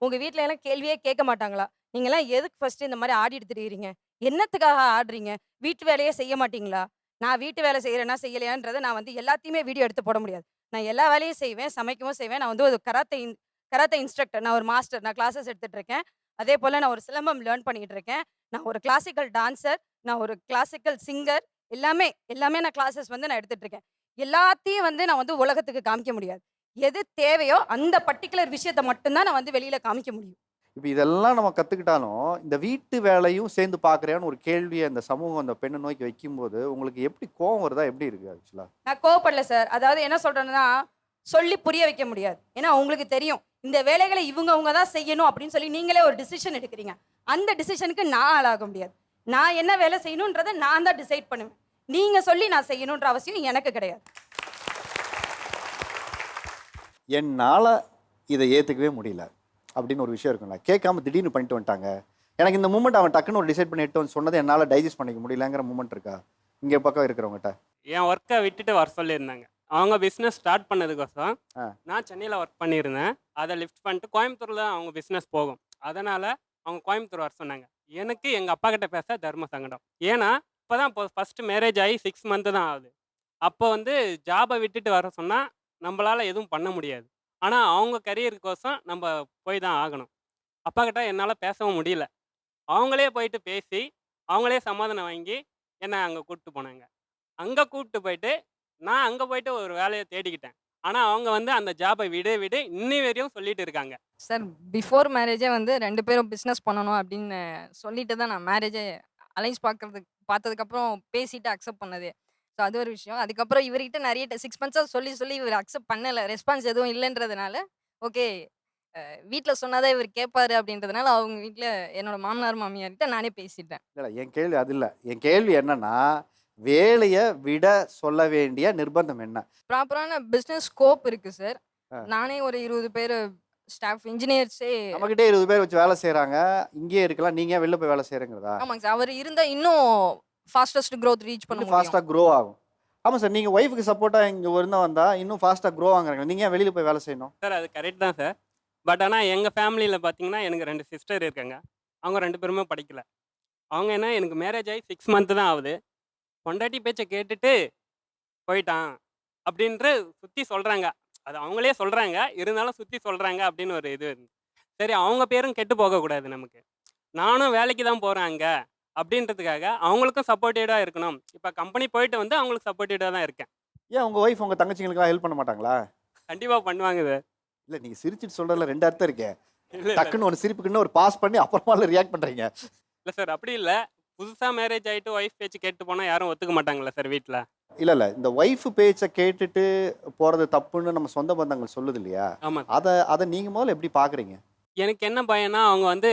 உங்க வீட்ல எல்லாம் கேள்வியே கேட்க மாட்டாங்களா? நீங்கெல்லாம் எதுக்கு ஃபர்ஸ்ட் இந்த மாதிரி ஆடிட்டு திரியுறீங்க? என்னத்துக்காக ஆடுறீங்க? வீட்டு வேலையே செய்ய மாட்டீங்களா? நான் வீட்டு வேலை செய்யறேன்னா செய்யலையான்றதை நான் வந்து எல்லாத்தையுமே வீடியோ எடுத்து போட முடியாது. நான் எல்லா வேலையும் செய்வேன், சமைக்கவும் செய்வேன். நான் வந்து ஒரு கராத்தே இன்ஸ்ட்ரக்டர். நான் ஒரு மாஸ்டர். நான் கிளாஸஸ் எடுத்துட்டு இருக்கேன். அதே போல நான் ஒரு சிலம்பம் லேர்ன் பண்ணிட்டு இருக்கேன். நான் ஒரு கிளாசிக்கல் டான்சர். நான் ஒரு கிளாசிக்கல் சிங்கர். எல்லாமே எல்லாமே நான் கிளாஸஸ் வந்து நான் எடுத்துட்டு இருக்கேன். எல்லாத்தையும் வந்து நான் வந்து உலகத்துக்கு காமிக்க முடியாது. எது தேவையோ அந்த பர்ட்டிகுலர் விஷயத்த மட்டும் தான் நான் வந்து வெளியில காமிக்க முடியும். இப்போ இதெல்லாம் நம்ம கத்துக்கிட்டாலும் இந்த வீட்டு வேலையும் சேர்ந்து பார்க்குறேன்னு ஒரு கேள்வியை இந்த சமூகம் அந்த பெண்ணை நோக்கி வைக்கும்போது உங்களுக்கு எப்படி கோவம் வருதா? எப்படி இருக்கு ஆக்சுவலா? நான் கோவப்படல சார். அதாவது என்ன சொல்றேன்னா, சொல்லி புரிய வைக்க முடியாது. ஏன்னா உங்களுக்கு தெரியும் இந்த வேலைகளை இவங்க தான் செய்யணும் அப்படின்னு சொல்லி நீங்களே ஒரு டிசிஷன் எடுக்கிறீங்க. அந்த டிசிஷனுக்கு நான் ஆளாக முடியாது. நான் என்ன வேலை செய்யணுன்றதை நான் தான் டிசைட் பண்ணுவேன். நீங்க சொல்லி நான் செய்யணுன்ற அவசியம் எனக்கு கிடையாது. என்னால இதை ஏத்துக்கவே முடியல அப்படின்னு ஒரு விஷயம் இருக்கும்ல, கேட்காம திடீர்னு பண்ணிட்டு வந்துட்டாங்க. எனக்கு இந்த மூமெண்ட் அவன் டக்குன்னு ஒரு டிசைட் பண்ணி எடுத்து வந்து சொன்னதை என்னால் டைஜஸ்ட் பண்ணிக்க முடியலங்கிற மூமெண்ட் இருக்கா இங்கே பக்கம் இருக்கிறவங்ககிட்ட? என் ஒர்க்கை விட்டுட்டு வர சொல்லியிருந்தாங்க. அவங்க பிஸ்னஸ் ஸ்டார்ட் பண்ணதுக்கோசம் நான் சென்னையில் ஒர்க் பண்ணியிருந்தேன். அதை லிஃப்ட் பண்ணிட்டு கோயம்புத்தூரில் தான் அவங்க பிஸ்னஸ் போகும். அதனால் அவங்க கோயம்புத்தூர் வர சொன்னாங்க. எனக்கு எங்கள் அப்பா கிட்ட பேச தர்ம சங்கடம். ஏன்னா இப்போ தான் ஃபஸ்ட்டு மேரேஜ் ஆகி 6 மந்த்து தான் ஆகுது. அப்போ வந்து ஜாபை விட்டுட்டு வர சொன்னால் நம்மளால் எதுவும் பண்ண முடியாது. ஆனால் அவங்க கரியருக்கோசம் நம்ம போய் தான் ஆகணும். அப்பா கிட்ட என்னால் பேசவும் முடியல. அவங்களே போயிட்டு பேசி அவங்களே சமாதானம் வாங்கி என்னை அங்கே கூப்பிட்டு போனாங்க. அங்கே கூப்பிட்டு போயிட்டு நான் அங்கே போயிட்டு ஒரு வேலையை தேடிக்கிட்டேன். ஆனால் அவங்க வந்து அந்த ஜாபை விடு இன்னி வரையும் சொல்லிட்டு இருக்காங்க. சார் பிஃபோர் மேரேஜே வந்து 2 பேரும் பிஸ்னஸ் பண்ணணும் அப்படின்னு சொல்லிட்டு தான் நான் மேரேஜே அலைன்ஸ் பார்த்ததுக்கப்புறம் பேசிட்டு அக்செப்ட் பண்ணதே. ஸோ அது ஒரு விஷயம். அதுக்கப்புறம் இவர்கிட்ட நிறைய 6 மந்த்ஸாக சொல்லி இவர் அக்செப்ட் பண்ணலை. ரெஸ்பான்ஸ் எதுவும் இல்லைன்றதுனால ஓகே வீட்டில் சொன்னாதான் இவர் கேட்பாரு அப்படின்றதுனால அவங்க வீட்டில் என்னோட மாமனார் மாமியார்கிட்ட நானே பேசிட்டேன். இல்லை, என் கேள்வி அது இல்லை. என் கேள்வி என்னன்னா, வேலையை விட சொல்ல வேண்டிய நிர்பந்தம் என்ன? ப்ராப்பரான பிஸ்னஸ் ஸ்கோப் இருக்கு சார். நானே ஒரு 20 பேர் ஸ்டாஃப் இன்ஜினியர்ஸே நம்மகிட்டே 20 பேர் வச்சு வேலை செய்கிறாங்க. இங்கேயே இருக்கலாம், நீங்கள் வெளில போய் வேலை செய்கிறீங்கிறதா? ஆமாங்க சார். அவர் இருந்தால் இன்னும் ஃபாஸ்டஸ்ட் க்ரோத் ரீச் பண்ண முடியும். ஃபாஸ்ட்டாக க்ரோ ஆகும். ஆமாம் சார், நீங்கள் ஒய்ஃபுக்கு சப்போர்ட்டாக இங்கே இருந்தால் வந்தால் இன்னும் ஃபாஸ்ட்டாக க்ரோ ஆகுறாங்க. நீங்கள் ஏன் வெளியில் போய் வேலை செய்யணும்? சார் அது கரெக்ட் தான் சார். பட் ஆனால் எங்கள் ஃபேமிலியில் பார்த்தீங்கன்னா எனக்கு 2 சிஸ்டர் இருக்காங்க. அவங்க 2 பேருமே படிக்கல. அவங்க என்ன எனக்கு மேரேஜ் ஆகி 6 மந்த்து தான் ஆகுது. பொண்டாட்டி பேச்சை கேட்டுட்டு போயிட்டான் அப்படின்ற சுற்றி சொல்கிறாங்க. அது அவங்களே சொல்கிறாங்க, இருந்தாலும் சுற்றி சொல்கிறாங்க அப்படின்னு ஒரு இது. சரி, அவங்க பேரும் கெட்டு போகக்கூடாது நமக்கு. நானும் வேலைக்கு தான் போகிறேன் அங்கே அப்படின்றதுக்காக அவங்களுக்கும் சப்போர்ட்டிவாக இருக்கணும். இப்போ கம்பெனி போயிட்டு வந்து அவங்களுக்கு சப்போர்ட்டிவாக தான் இருக்கேன். ஏன் உங்கள் ஒய்ஃப் உங்கள் தங்கச்சிங்களுக்குலாம் ஹெல்ப் பண்ண மாட்டாங்களா? கண்டிப்பாக பண்ணுவாங்க சார். இல்லை, நீங்கள் சிரிச்சிட்டு சொல்கிறதுல 2 அர்த்தம் இருக்கே. இல்லை டக்குன்னு ஒரு சிரிப்புக்குன்னு ஒரு பாஸ் பண்ணி அப்புறமா ரியாக்ட் பண்ணுறீங்க. இல்லை சார், அப்படி இல்லை. புதுசாக மேரேஜ் ஆகிட்டு ஒய்ஃப் பேச்சு கேட்டு போனால் யாரும் ஒத்துக்க மாட்டாங்களா சார் வீட்டில்? இல்லை, இந்த ஒய்ஃப் பேச்சை கேட்டுட்டு போகிறது தப்புன்னு நம்ம சொந்த பந்தங்கள் சொல்லுது இல்லையா? ஆமாம். அதை நீங்கள் முதல்ல எப்படி பார்க்குறீங்க? எனக்கு என்ன பயம்னா, அவங்க வந்து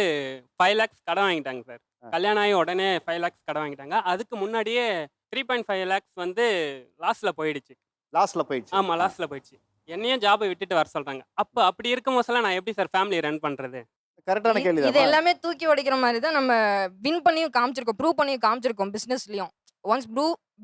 5 lakhs கடன் வாங்கிட்டாங்க சார். கல்யாணம் ஆகி உடனே 5 lakhs கடன் வாங்கிட்டாங்க. அதுக்கு முன்னாடியே 3.5 lakhs வந்து லாஸில் போயிடுச்சு. லாஸில் போயிடுச்சு? ஆமாம், லாஸில் போயிடுச்சு. என்னையும் ஜாபை விட்டுட்டு வர சொல்கிறாங்க. அப்படி இருக்கும் போதெல்லாம் நான் எப்படி சார் ஃபேமிலி ரன் பண்ணுறது? கரெக்டான கேள்வி இது எல்லாமே தூக்கி உடைக்கிற மாதிரி தான் நம்ம வின் பண்ணியும் காமிச்சிருக்கோம், ப்ரூவ் பண்ணியும் காமிச்சிருக்கோம் பிஸ்னஸ்லையும். ஒன்ஸ்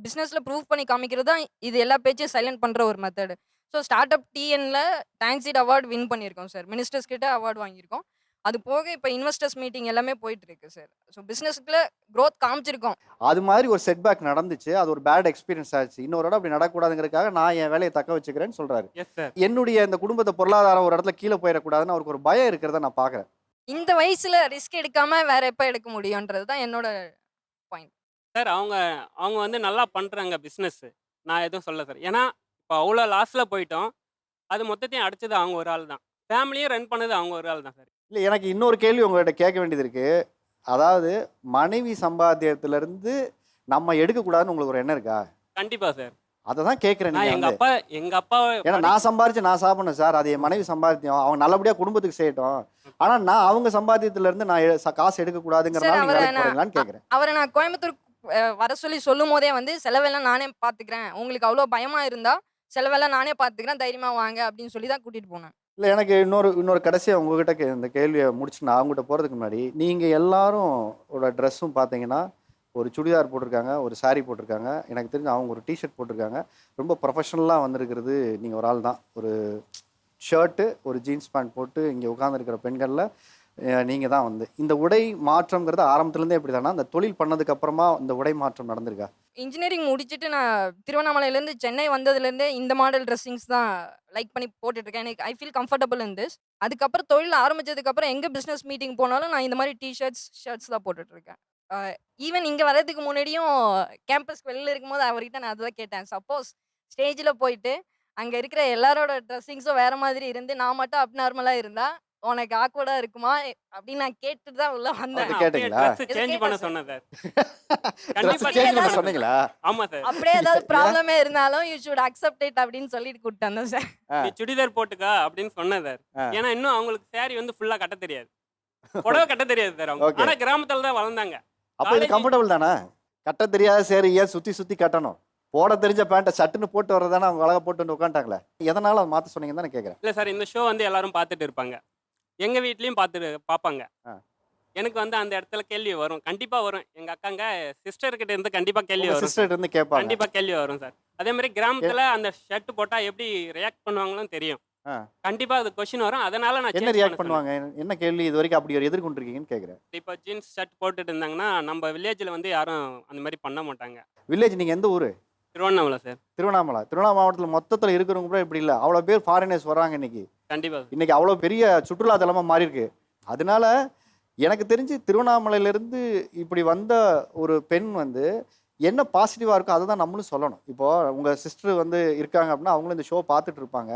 பிஸ்னஸில் ப்ரூவ் பண்ணி காமிக்கிறது தான் இது எல்லா பேச்சையும் சைலண்ட் பண்ணுற ஒரு மெத்தடு. ஸோ ஸ்டார்ட் அப் டிஎன்ல டான்சீட் அவார்டு வின் பண்ணியிருக்கோம் சார். மினிஸ்டர்ஸ் கிட்ட அவார்டு வாங்கியிருக்கோம். அது போக இப்போ இன்வெஸ்டர்ஸ் மீட்டிங் எல்லாமே போயிட்டு இருக்கு சார். ஸோ பிஸ்னஸ்க்குள்ள க்ரோத் காமிச்சிருக்கோம். அது மாதிரி ஒரு செட்பேக் நடந்துச்சு, அது ஒரு பேட் எக்ஸ்பீரியன்ஸ் ஆச்சு. இன்னொரு இடம் அப்படி நடக்கூடாதுங்கிறதுக்காக நான் என் வேலையை தக்க வச்சுக்கிறேன்னு சொல்றாரு. Yes sir. என்னுடைய இந்த குடும்பத்தை பொருளாதாரம் ஒரு இடத்துல கீழே போயிடக்கூடாதுன்னு அவருக்கு ஒரு பயம் இருக்கிறத நான் பார்க்குறேன். இந்த வயசுல ரிஸ்க் எடுக்காம வேற எப்போ எடுக்க முடியும்ன்றது தான் என்னோட பாயிண்ட் சார். அவங்க வந்து நல்லா பண்ணுறாங்க பிஸ்னஸ். நான் எதுவும் சொல்ல சார். ஏன்னா இப்போ அவ்வளோ லாஸில் போயிட்டோம். அது மொத்தத்தையும் அடிச்சது அவங்க ஒரு ஆள் தான். ஃபேமிலியும் ரன் பண்ணது அவங்க ஒரு ஆள் தான் சார். இல்லை, எனக்கு இன்னொரு கேள்வி உங்கள்கிட்ட கேட்க வேண்டியது இருக்கு. அதாவது மனைவி சம்பாத்தியத்திலிருந்து நம்ம எடுக்கக்கூடாதுன்னு உங்களுக்கு ஒரு எண்ணம் இருக்கா? கண்டிப்பாக சார். அதை தான் கேட்குறேன். எங்கள் அப்பா ஏன்னா நான் சம்பாரிச்சு நான் சாப்பிடணும் சார், அது என் மனைவி சம்பாத்தியம், அவங்க நல்லபடியாக குடும்பத்துக்கு செய்யட்டும். ஆனால் நான் அவங்க சம்பாத்தியத்திலேருந்து நான் காசு எடுக்கக்கூடாதுங்கிறனால நீங்கள் வேலைக்கு போகிறீங்களான்னு கேட்குறேன். அவரை நான் கோயம்புத்தூர் வர சொல்லும் போதே வந்து செலவெல்லாம் நானே பார்த்துக்கிறேன், உங்களுக்கு அவ்வளோ பயமாக இருந்தால் செலவெல்லாம் நானே பார்த்துக்கிறேன், தைரியமாக வாங்க அப்படின்னு சொல்லி தான் கூட்டிகிட்டு போனேன். இல்லை, எனக்கு இன்னொரு கடைசியாக உங்ககிட்ட இந்த கேள்வியை முடிச்சு நான் அவங்ககிட்ட போகிறதுக்கு முன்னாடி, நீங்கள் எல்லாரும் ட்ரெஸ்ஸும் பார்த்தீங்கன்னா ஒரு சுடிதார் போட்டிருக்காங்க, ஒரு saree போட்டிருக்காங்க. எனக்கு தெரிஞ்சு அவங்க ஒரு டிஷர்ட் போட்டிருக்காங்க. ரொம்ப ப்ரொஃபஷனலாக வந்திருக்கிறது நீங்கள் ஒரு ஆள் தான். ஒரு ஷர்ட்டு, ஒரு ஜீன்ஸ் பேண்ட் போட்டு இங்கே உட்காந்துருக்கிற பெண்களில் நீங்கள் தான் வந்து இந்த உடை மாற்றம்ங்கிறது ஆரம்பத்துலேருந்தே இப்படி தானா? அந்த தொழில் பண்ணதுக்கு அப்புறமா இந்த உடை மாற்றம் நடந்திருக்கா? இன்ஜினியரிங் முடிச்சுட்டு நான் திருவண்ணாமலையிலேருந்து சென்னை வந்ததுலேருந்தே இந்த மாடல் ட்ரெஸ்ஸிங்ஸ் தான் லைக் பண்ணி போட்டுட்ருக்கேன். எனக்கு I feel comfortable in this. அதுக்கப்புறம் தொழில் ஆரம்பிச்சதுக்கப்புறம் எங்கே பிஸ்னஸ் மீட்டிங் போனாலும் நான் இந்த மாதிரி டிஷர்ட்ஸ் ஷர்ட்ஸ் தான் போட்டுட்ருக்கேன். ஈவன் இங்கே வர்றதுக்கு முன்னாடியும் கேம்பஸ்க்கு வெளியில் இருக்கும்போது அவர்கிட்ட நான் அதுதான் கேட்டேன். சப்போஸ் ஸ்டேஜில் போயிட்டு அங்கே இருக்கிற எல்லாரோட ட்ரெஸ்ஸிங்ஸும் வேறு மாதிரி இருந்து நான் மட்டும் அப் நார்மலாக இருந்தால் உனக்கு ஆக்வர்டாக இருக்குமா அப்படின்னு நான் கேட்டுட்டு தான் உள்ள வந்தேன். கேட்டீங்களா? சேஞ்ச் பண்ண சொன்னேன் சார். ட்ரெஸ் சேஞ்ச் பண்ண சொன்னீங்களா? ஆமா சார். அப்படியே ஏதாவது ப்ராப்ளமே இருந்தாலும் யூ ஷுட் அக்செப்ட் இட் அப்படின்னு சொல்லிட்டு கூப்பிட்டு வந்தேன் சார். நீ சுடிதார் போட்டுக்கா அப்படின்னு சொன்னேன் சார். ஏன்னா இன்னும் அவங்களுக்கு saree வந்து ஃபுல்லா கட்ட தெரியாது, புடவை கட்ட தெரியாது சார் அவங்க. ஆனா கிராமத்துல தான் வளர்ந்தாங்க. அப்போ இது கம்ஃபர்டபுள் தானே? கட்ட தெரியாத சரி ஏன் சுற்றி கட்டணும்? போட தெரிஞ்ச பேண்ட்டை சட்டுன்னு போட்டு வர்றதானே அவங்க அழகாக போட்டு வந்து உட்காந்துட்டாங்களே. எதனால அதை மாற்ற சொன்னீங்கன்னு தான் நான் கேட்குறேன். இல்லை சார், இந்த ஷோ வந்து எல்லாரும் பார்த்துட்டு இருப்பாங்க, எங்க வீட்லயும் பார்ப்பாங்க. எனக்கு வந்து அந்த இடத்துல கேள்வி வரும், கண்டிப்பா வரும். எங்க அக்காங்க சிஸ்டர் கிட்ட இருந்து கண்டிப்பா கேள்வி வரும். சிஸ்டர் இருந்து கேட்பாங்க. கண்டிப்பா கேள்வி வரும் சார். அதே மாதிரி கிராமத்துல அந்த ஷர்ட் போட்டா எப்படி ரியாக்ட் பண்ணுவாங்களும் தெரியும். கண்டிப்பா அது கொஸ்டின் வரும். அதனால நான் என்ன ரியாக்ட் பண்ணுவாங்க? என்ன கேள்வி இது வரைக்கும் அப்படி ஒரு எதிர்கொண்டிருக்கீங்கன்னு கேட்குறேன். இப்போ ஜீன்ஸ் ஷர்ட் போட்டுட்டு இருந்தாங்கன்னா நம்ம வில்லேஜ்ல வந்து யாரும் அந்த மாதிரி பண்ண மாட்டாங்க. வில்லேஜ் நீங்கள் எந்த ஊர்? திருவண்ணாமலை சார். திருவண்ணாமலை மாவட்டத்தில் மொத்தத்தில் இருக்கிறவங்க கூட இப்படி இல்லை. அவ்வளோ பேர் ஃபாரினர்ஸ் வராங்க இன்னைக்கு. கண்டிப்பா இன்னைக்கு அவ்வளோ பெரிய சுற்றுலா தலமாக மாறி இருக்கு. அதனால எனக்கு தெரிஞ்சு திருவண்ணாமலையிலேருந்து இப்படி வந்த ஒரு பெண் வந்து என்ன பாசிட்டிவாக இருக்கோ அதை தான் நம்மளும் சொல்லணும். இப்போது உங்கள் சிஸ்டர் வந்து இருக்காங்க அப்படின்னா அவங்களும் இந்த ஷோ பார்த்துட்டு இருப்பாங்க.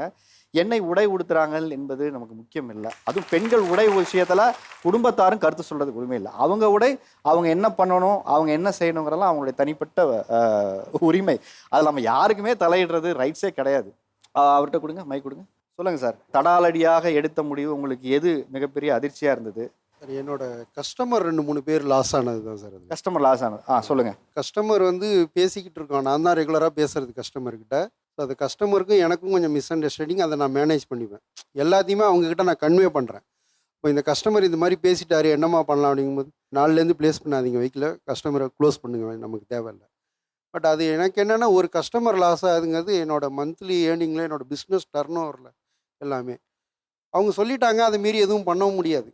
என்னை உடை உடுத்துறாங்க என்பது நமக்கு முக்கியம் இல்லை. அதுவும் பெண்கள் உடை விஷயத்தில் குடும்பத்தாரும் கருத்து சொல்கிறதுக்கு உரிமை இல்லை. அவங்க உடை அவங்க என்ன பண்ணணும், அவங்க என்ன செய்யணுங்கிறதெல்லாம் அவங்களுடைய தனிப்பட்ட உரிமை. அதில் நம்ம யாருக்குமே தலையிடுறது ரைட்ஸே கிடையாது. அவர்கிட்ட கொடுங்க, மைக் கொடுங்க, சொல்லுங்கள் சார். தடாலடியாக எடுத்த முடிவு உங்களுக்கு எது மிகப்பெரிய அதிர்ச்சியாக இருந்தது? சார் என்னோட கஸ்டமர் 2-3 பேர் லாஸ் ஆனது தான் சார். அது கஸ்டமர் லாஸ் ஆனது. சொல்லுங்கள். கஸ்டமர் வந்து பேசிக்கிட்டு இருக்கோம், நான் தான் ரெகுலராக பேசுறது கஸ்டமர்கிட்ட. ஸோ அது கஸ்டமருக்கும் எனக்கும் கொஞ்சம் மிஸ் அண்டர்ஸ்டாண்டிங், அதை நான் மேனேஜ் பண்ணிப்பேன். எல்லாத்தையுமே அவங்கக்கிட்ட நான் கன்வே பண்ணுறேன். இப்போ இந்த கஸ்டமர் இந்த மாதிரி பேசிட்டாரு, என்னம்மா பண்ணலாம் அப்படிங்கும்போது, நாலுலேருந்து ப்ளேஸ் பண்ணாதீங்க, வைக்கல கஸ்டமரை க்ளோஸ் பண்ணுங்க, நமக்கு தேவையில்லை. பட் அது எனக்கு என்னென்னா ஒரு கஸ்டமர் லாஸ் ஆகுதுங்கிறது என்னோட மந்த்லி ஏர்னிங்கில், என்னோட பிஸ்னஸ் டர்ன் ஓவரில் எல்லாமே அவங்க சொல்லிட்டாங்க. அதை மீறி எதுவும் பண்ணவும் முடியாது.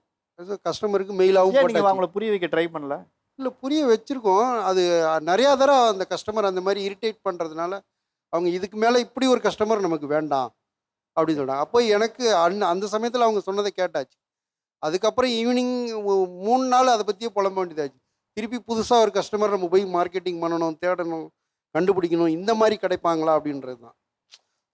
கஸ்டமருக்கு மெயிலாகவும் நீங்கள் அவங்கள புரிய வைக்க ட்ரை பண்ணல? இல்லை, புரிய வச்சுருக்கோம். அது நிறையா தடவை அந்த கஸ்டமர் அந்த மாதிரி இரிட்டேட் பண்ணுறதுனால அவங்க இதுக்கு மேலே இப்படி ஒரு கஸ்டமர் நமக்கு வேண்டாம் அப்படின்னு சொல்கிறாங்க. அப்போ எனக்கு அந்த சமயத்தில் அவங்க சொன்னதை கேட்டாச்சு. அதுக்கப்புறம் ஈவினிங் 3 நாள் அதை பற்றியே புலம்ப வேண்டியதாச்சு. திருப்பி புதுசாக ஒரு கஸ்டமர் நம்ம போய் மார்க்கெட்டிங் பண்ணணும், தேடணும், கண்டுபிடிக்கணும், இந்த மாதிரி கிடைப்பாங்களா அப்படின்றது தான்.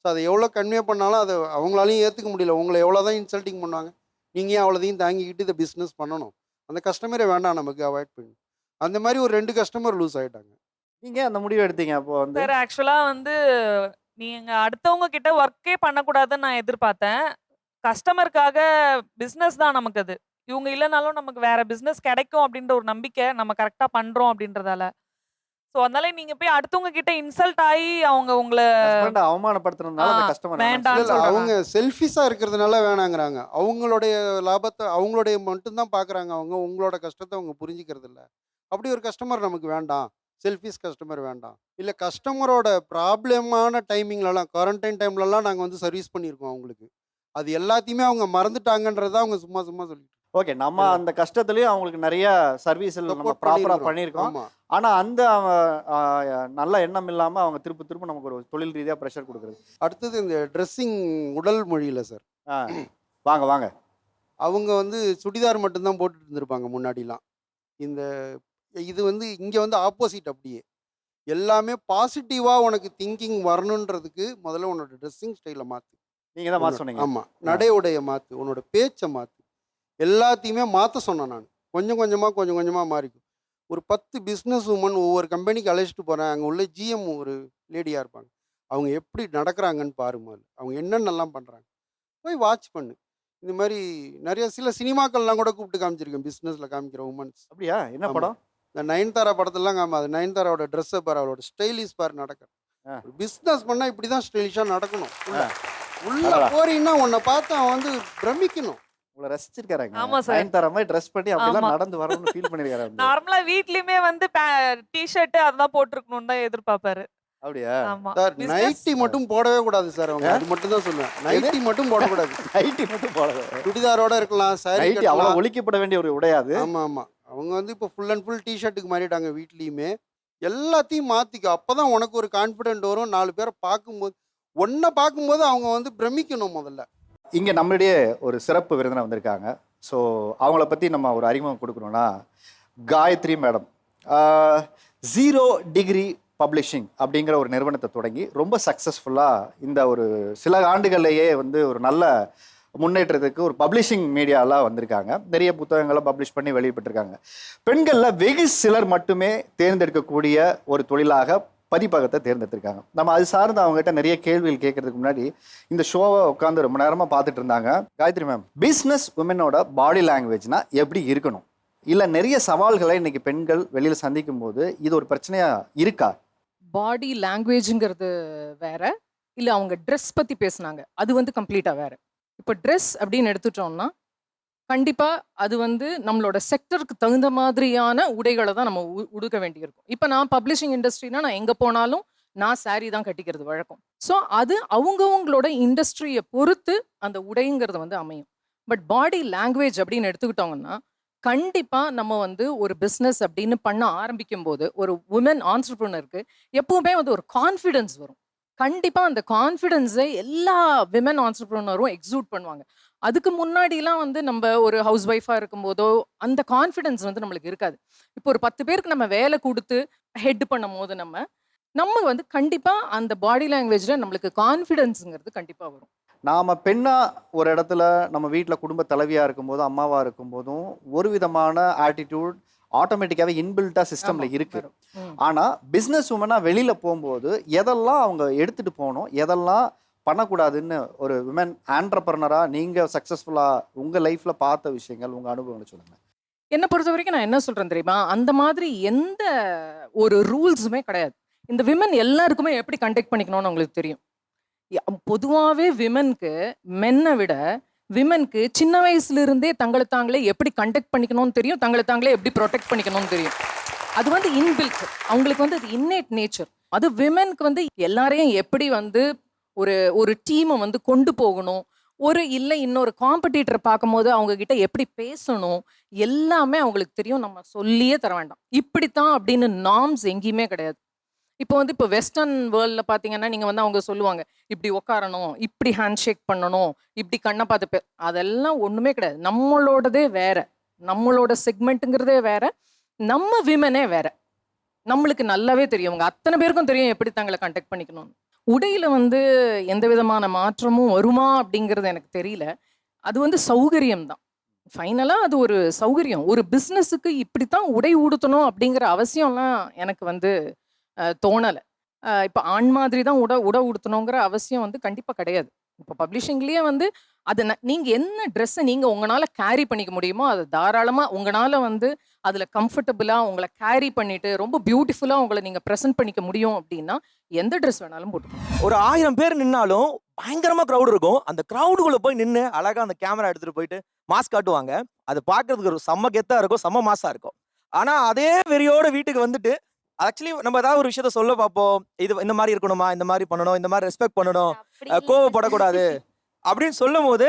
ஸோ அதை எவ்வளோ கன்வே பண்ணாலும் அதை அவங்களாலையும் ஏற்றுக்க முடியல. உங்களை எவ்வளோ தான் இன்சல்ட்டிங் பண்ணுவாங்க, நீங்கள் ஏன் அவ்வளோதையும் தாங்கிக்கிட்டு இதை பிஸ்னஸ் பண்ணணும், அந்த கஸ்டமரே வேண்டாம் நமக்கு, அவாய்ட் பண்ணி. அந்த மாதிரி ஒரு 2 கஸ்டமர் லூஸ் ஆகிட்டாங்க. நீங்கள் அந்த முடிவு எடுத்தீங்க அப்போ வந்து? சார் ஆக்சுவலாக வந்து நீங்கள் அடுத்தவங்க கிட்ட ஒர்க்கே பண்ணக்கூடாதுன்னு நான் எதிர்பார்த்தேன். கஸ்டமருக்காக பிஸ்னஸ் தான் நமக்கு அது. இவங்க இல்லைனாலும் நமக்கு வேற பிஸ்னஸ் கிடைக்கும் அப்படின்ற ஒரு நம்பிக்கை, நம்ம கரெக்டாக பண்ணுறோம் அப்படின்றதால. ஸோ அதனால நீங்கள் போய் அடுத்தவங்க கிட்ட இன்சல்ட் ஆகி அவங்க உங்களை அவமானப்படுத்துறதுனால அந்த கஸ்டமர் வேண்டாம். அவங்க செல்ஃபிஷாக இருக்கிறதுனால வேணாங்கிறாங்க. அவங்களுடைய லாபத்தை அவங்களுடைய மட்டும்தான் பார்க்குறாங்க. அவங்க உங்களோட கஷ்டத்தை அவங்க புரிஞ்சிக்கிறது இல்லை. அப்படி ஒரு கஸ்டமர் நமக்கு வேண்டாம், செல்ஃபிஷ் கஸ்டமர் வேண்டாம். இல்லை, கஸ்டமரோட ப்ராப்ளமான டைமிங்லலாம், குவாரண்டைன் டைம்லலாம் நாங்கள் வந்து சர்வீஸ் பண்ணியிருக்கோம் அவங்களுக்கு. அது எல்லாத்தையுமே அவங்க மறந்துட்டாங்கன்றதான் அவங்க சும்மா சொல்லிட்டு. ஓகே, நம்ம அந்த கஷ்டத்துலேயும் அவங்களுக்கு நிறைய சர்வீஸ் நம்ம ப்ராப்பராக பண்ணியிருக்கோம். ஆனால் அந்த நல்ல எண்ணம் இல்லாமல் அவங்க திரும்ப நமக்கு ஒரு தொழில் ரீதியாக ப்ரெஷர் கொடுக்குறது. அடுத்தது இந்த ட்ரெஸ்ஸிங் உடல் மொழியில் சார். வாங்க அவங்க வந்து சுடிதார் மட்டும்தான் போட்டுட்டு இருந்திருப்பாங்க முன்னாடிலாம். இது வந்து இங்கே வந்து ஆப்போசிட். அப்படியே எல்லாமே பாசிட்டிவாக உனக்கு திங்கிங் வரணுன்றதுக்கு முதல்ல உன்னோட ட்ரெஸ்ஸிங் ஸ்டைலை மாற்று. நீங்கள் தான் மாற்ற சொன்னீங்க. ஆமாம், நடையுடைய மாற்று, உன்னோட பேச்சை மாற்று, எல்லாத்தையுமே மாற்ற சொன்னேன் நான். கொஞ்சம் கொஞ்சமாக மாறிக்கும். ஒரு 10 பிஸ்னஸ் உமன் ஒவ்வொரு கம்பெனிக்கு அழைச்சிட்டு போகிறேன். அங்கே உள்ள ஜிஎம் ஒரு லேடியாக இருப்பாங்க. அவங்க எப்படி நடக்கிறாங்கன்னு பாருமா, அவங்க என்னென்னலாம் பண்ணுறாங்க போய் வாட்ச் பண்ணு. இந்த மாதிரி நிறைய சில சினிமாக்கள்லாம் கூட கூப்பிட்டு காமிச்சிருக்கேன், பிஸ்னஸில் காமிக்கிற உமன்ஸ். அப்படியா? என்ன படம்? இந்த நயன்தாரா படத்துலலாம் அது நயன்தாராவோட ட்ரெஸ்ஸை பாரு, அவளோட ஸ்டைலிஷ் பாரு நடக்க. பிஸ்னஸ் பண்ணால் இப்படி தான் ஸ்டைலிஷாக நடக்கணும். உள்ள போறீங்கன்னா உன்னை பார்த்து அவன் வந்து பிரமிக்கணும். உங்களை ரசிச்சிருக்காருங்க. ஆமா சார். நயன்தாரா மாதிரி ட்ரெஸ் பண்ணி அப்படிலாம் ஆமா. நடந்து வரணும்னு ஃபீல் பண்ணிருக்காரு. நார்மலா வீட்லயுமே வந்து டிஷர்ட் அதெல்லாம் போட்டிருக்கணும்னு தான் எதிர்பார்ப்பாரு. அப்படியா? ஆமா. சார் Business- நைட்டி மட்டும் போடவே கூடாது சார். அவங்க அது மட்டும் தான் சொல்லுவேன். நைட்டி மட்டும் போடக்கூடாது. நைட்டி மட்டும் போடக்கூடாது. சுடிதாரோட இருக்கலாம், சாரி நைட்டி அவ்வளவு கட்டலாம். ஒழிக்கப்பட வேண்டிய ஒரு உடையாது. ஆமா ஆமா. அவங்க வந்து இப்போ ஃபுல் அண்ட் ஃபுல் டிஷர்ட்டுக்கு மாறிட்டாங்க வீட்லயுமே. எல்லாத்தையும் மாத்திக்க. அப்பதான் உனக்கு ஒரு கான்ஃபிடென்ட் வரும். 4 பேரை பார்க்கும்போது ஒன்றை பார்க்கும்போது அவங்க வந்து பிரமிக்கணும் முதல்ல. இங்கே நம்மளுடைய ஒரு சிறப்பு விருந்தினர் வந்திருக்காங்க. ஸோ அவங்கள பற்றி நம்ம ஒரு அறிமுகம் கொடுக்கணும்னா, காயத்ரி மேடம் 0 டிகிரி பப்ளிஷிங் அப்படிங்கிற ஒரு நிறுவனத்தை தொடங்கி ரொம்ப சக்ஸஸ்ஃபுல்லாக இந்த ஒரு சில ஆண்டுகள்லேயே வந்து ஒரு நல்ல முன்னேற்றத்துக்கு ஒரு பப்ளிஷிங் மீடியாலாம் வந்திருக்காங்க. நிறைய புத்தகங்களை பப்ளிஷ் பண்ணி வெளியிட்டிருக்காங்க. பெண்களில் வெகு சிலர் மட்டுமே தேர்ந்தெடுக்கக்கூடிய ஒரு தொழிலாக பதிப்பகத்தை தேர்ந்தெடுத்திருக்காங்க. நம்ம அது சார்ந்து அவங்ககிட்ட நிறைய கேள்விகள் கேட்கறதுக்கு முன்னாடி இந்த ஷோவை உட்காந்து ரொம்ப நேரமாக பார்த்துட்டு இருந்தாங்க. காயத்ரி மேம், பிஸ்னஸ் உமனோட பாடி லாங்குவேஜ்னா எப்படி இருக்கணும்? இல்லை நிறைய சவால்களை இன்னைக்கு பெண்கள் வெளியில் சந்திக்கும் போது இது ஒரு பிரச்சனையாக இருக்கா? பாடி லாங்குவேஜுங்கிறது வேற, இல்லை அவங்க ட்ரெஸ் பற்றி பேசுனாங்க, அது வந்து கம்ப்ளீட்டாக வேற. இப்போ ட்ரெஸ் அப்படின்னு எடுத்துட்டோம்னா கண்டிப்பாக அது வந்து நம்மளோட செக்டருக்கு தகுந்த மாதிரியான உடைகளை தான் நம்ம உடுக்க வேண்டியிருக்கும். இப்போ நான் பப்ளிஷிங் இண்டஸ்ட்ரினா நான் எங்கே போனாலும் நான் saree தான் கட்டிக்கிறது வழக்கம். ஸோ அது அவங்கவுங்களோட இண்டஸ்ட்ரியை பொறுத்து அந்த உடைங்கிறது வந்து அமையும். பட் பாடி லாங்குவேஜ் அப்படின்னு எடுத்துக்கிட்டோங்கன்னா கண்டிப்பாக நம்ம வந்து ஒரு பிஸ்னஸ் அப்படின்னு பண்ண ஆரம்பிக்கும் போது ஒரு உமன் ஆண்டர்ப்ரனருக்கு எப்பவுமே வந்து ஒரு கான்ஃபிடென்ஸ் வரும். கண்டிப்பாக அந்த கான்ஃபிடென்ஸை எல்லா விமன் ஆண்டர்ப்ரனரும் எக்ஸூட் பண்ணுவாங்க. அதுக்கு முன்னாடிலாம் வந்து நம்ம ஒரு ஹவுஸ் ஒய்ஃபாக இருக்கும்போதோ அந்த கான்ஃபிடென்ஸ் வந்து நம்மளுக்கு இருக்காது. இப்போ ஒரு 10 பேருக்கு நம்ம வேலை கொடுத்து ஹெட் பண்ணும் போது நம்ம வந்து கண்டிப்பாக அந்த பாடி லாங்குவேஜில் நம்மளுக்கு கான்ஃபிடென்ஸுங்கிறது கண்டிப்பாக வரும். நாம் பெண்ணாக ஒரு இடத்துல நம்ம வீட்டில் குடும்ப தலைவியாக இருக்கும்போதும் அம்மாவாக இருக்கும்போதும் ஒரு விதமான ஆட்டிடியூட் ஆட்டோமேட்டிக்காகவே இன்பில்ட்டாக சிஸ்டமில் இருக்குது. ஆனால் பிஸ்னஸ் உமனாக வெளியில் போகும்போது எதெல்லாம் அவங்க எடுத்துகிட்டு போகணும், எதெல்லாம் பண்ணக்கூடாதுன்னு ஒரு விமன் ஆண்டர்ப்ரனராக நீங்கள் சக்ஸஸ்ஃபுல்லாக உங்கள் லைஃப்பில் பார்த்த விஷயங்கள், உங்கள் அனுபவங்களை சொல்லுங்கள். என்னை பொறுத்த வரைக்கும் நான் என்ன சொல்கிறேன் தெரியுமா, அந்த மாதிரி எந்த ஒரு ரூல்ஸுமே கிடையாது. இந்த விமன் எல்லாருக்குமே எப்படி கண்டக்ட் பண்ணிக்கணும்னு உங்களுக்கு தெரியும். பொதுவாகவே விமனுக்கு மென்னை விட விமனுக்கு சின்ன வயசுலேருந்தே தங்களை தாங்களே எப்படி கண்டக்ட் பண்ணிக்கணும்னு தெரியும், தங்களை தாங்களே எப்படி ப்ரொடெக்ட் பண்ணிக்கணும்னு தெரியும். அது வந்து இன்பில்ட், அவங்களுக்கு வந்து அது இன்னேட் நேச்சர். அது விமனுக்கு வந்து எல்லாரையும் எப்படி வந்து ஒரு டீமை வந்து கொண்டு போகணும், இல்லை இன்னொரு காம்படிட்டரை பார்க்கும்போது அவங்க கிட்ட எப்படி பேசணும், எல்லாமே அவங்களுக்கு தெரியும். நம்ம சொல்லியே தர வேண்டாம். இப்படித்தான் அப்படின்னு நார்ம்ஸ் எங்கேயுமே கிடையாது. இப்போ வெஸ்டர்ன் வேர்ல்டில் பார்த்தீங்கன்னா நீங்கள் வந்து அவங்க சொல்லுவாங்க இப்படி உட்காரணும், இப்படி ஹேண்ட் ஷேக் பண்ணணும், இப்படி கண்ணை பார்த்து அதெல்லாம் ஒன்றுமே கிடையாது. நம்மளோடதே வேற, நம்மளோட செக்மெண்ட்டுங்கிறதே வேற, நம்ம விமனே வேற. நம்மளுக்கு நல்லாவே தெரியும், அவங்க அத்தனை பேருக்கும் தெரியும் எப்படி தங்களை கண்டக்ட் பண்ணிக்கணும்னு. உடையில வந்து எந்த விதமான மாற்றமும் வருமா அப்படிங்கிறது எனக்கு தெரியல. அது வந்து சௌகரியம் தான். ஃபைனலாக அது ஒரு சௌகரியம். ஒரு பிஸ்னஸுக்கு இப்படித்தான் உடை உடுத்தணும் அப்படிங்கிற அவசியம்லாம் எனக்கு வந்து தோணலை. இப்போ ஆண் மாதிரி தான் உடை உடுத்தணுங்கிற அவசியம் வந்து கண்டிப்பாக கிடையாது. இப்போ பப்ளிஷிங்லேயே வந்து அதை நீங்கள் என்ன ட்ரெஸ்ஸை நீங்கள் உங்களால் கேரி பண்ணிக்க முடியுமோ அதை தாராளமாக உங்களால் வந்து அதில் கம்ஃபர்டபுளாக உங்களை கேரி பண்ணிட்டு ரொம்ப பியூட்டிஃபுல்லாக உங்களை நீங்கள் ப்ரெசென்ட் பண்ணிக்க முடியும் அப்படின்னா எந்த ட்ரெஸ் வேணாலும் போட்டுக்கணும். ஒரு 1000 பேர் நின்னாலும் பயங்கரமாக க்ரௌட் இருக்கும். அந்த க்ரௌடுக்குள்ளே போய் நின்று அழகாக அந்த கேமரா எடுத்துகிட்டு போயிட்டு மாஸ்க் காட்டுவாங்க. அது பார்க்கறதுக்கு ஒரு செம்ம கெத்தாக இருக்கும், செம்ம மாசாக இருக்கும். ஆனால் அதே வெறியோட வீட்டுக்கு வந்துட்டு ஆக்சுவலி நம்ம ஏதாவது ஒரு விஷயத்த சொல்ல பார்ப்போம், இது இந்த மாதிரி இருக்கணுமா, இந்த மாதிரி பண்ணணும், இந்த மாதிரி ரெஸ்பெக்ட் பண்ணணும், கோவப்படக்கூடாது அப்படின்னு சொல்லும் போது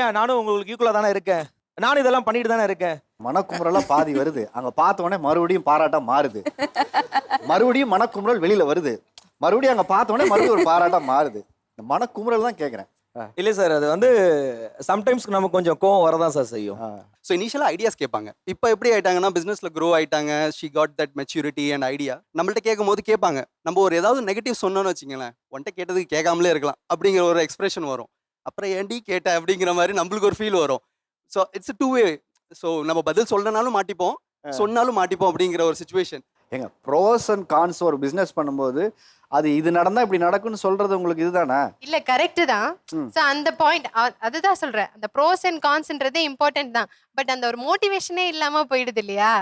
ஏன் நானும் உங்களுக்கு ஈக்குவலாக தானே இருக்கேன், நானும் இதெல்லாம் பண்ணிட்டு தானே இருக்கேன். மனக்குமுறலாம் பாதி வருது, அங்கே பார்த்த உடனே மறுபடியும் பாராட்டா மாறுது, மறுபடியும் மனக்குமுறல் வெளியில் வருது, மறுபடியும் அங்கே பார்த்த உடனே மறுபடியும் ஒரு பாராட்டா மாறுது. இந்த மனக்குமுறல் தான் கேட்குறேன். இல்லை சார், அது வந்து சம்டைம்ஸ்க்கு நமக்கு கொஞ்சம் கோவம் வரதான் சார் செய்யும். ஸோ இனிஷியலாக ஐடியாஸ் கேட்பாங்க. இப்போ எப்படி ஆயிட்டாங்கன்னா பிஸ்னஸில் க்ரோ ஆயிட்டாங்க, she got that maturity and idea. நம்மள்ட்ட கேட்கும் போது கேட்பாங்க, நம்ம ஒரு ஏதாவது நெகட்டிவ் சொன்னோன்னு வச்சுங்களேன், ஒன்ட்ட கேட்டதுக்கு கேட்காமலே இருக்கலாம் அப்படிங்கிற ஒரு எக்ஸ்பிரஷன் வரும். அப்புறம் ஏன்டி கேட்ட அப்படிங்கிற மாதிரி நம்மளுக்கு ஒரு ஃபீல் வரும். So it's 2 way. ஸோ நம்ம பதில் சொல்லனாலும் மாட்டிப்போம், சொன்னாலும் மாட்டிப்போம் அப்படிங்கிற ஒரு சுச்சுவேஷன். ஏங்க ப்ரோஸ் அண்ட் கான்ஸ் ஒரு பிஸ்னஸ் பண்ணும்போது அது இது நடந்தா இப்படி நடக்கும்னு சொல்றது உங்களுக்கு இதுதானே? இல்ல கரெக்ட் தான். சோ அந்த பாயிண்ட் அதுதான் சொல்றேன். அந்த ப்ரோஸ் அண்ட் கான்ஸ்ன்றதே இம்பார்ட்டன்ட் தான். பட் அந்த ஒரு மோட்டிவேஷனே இல்லாம போயிடுது இல்லையா?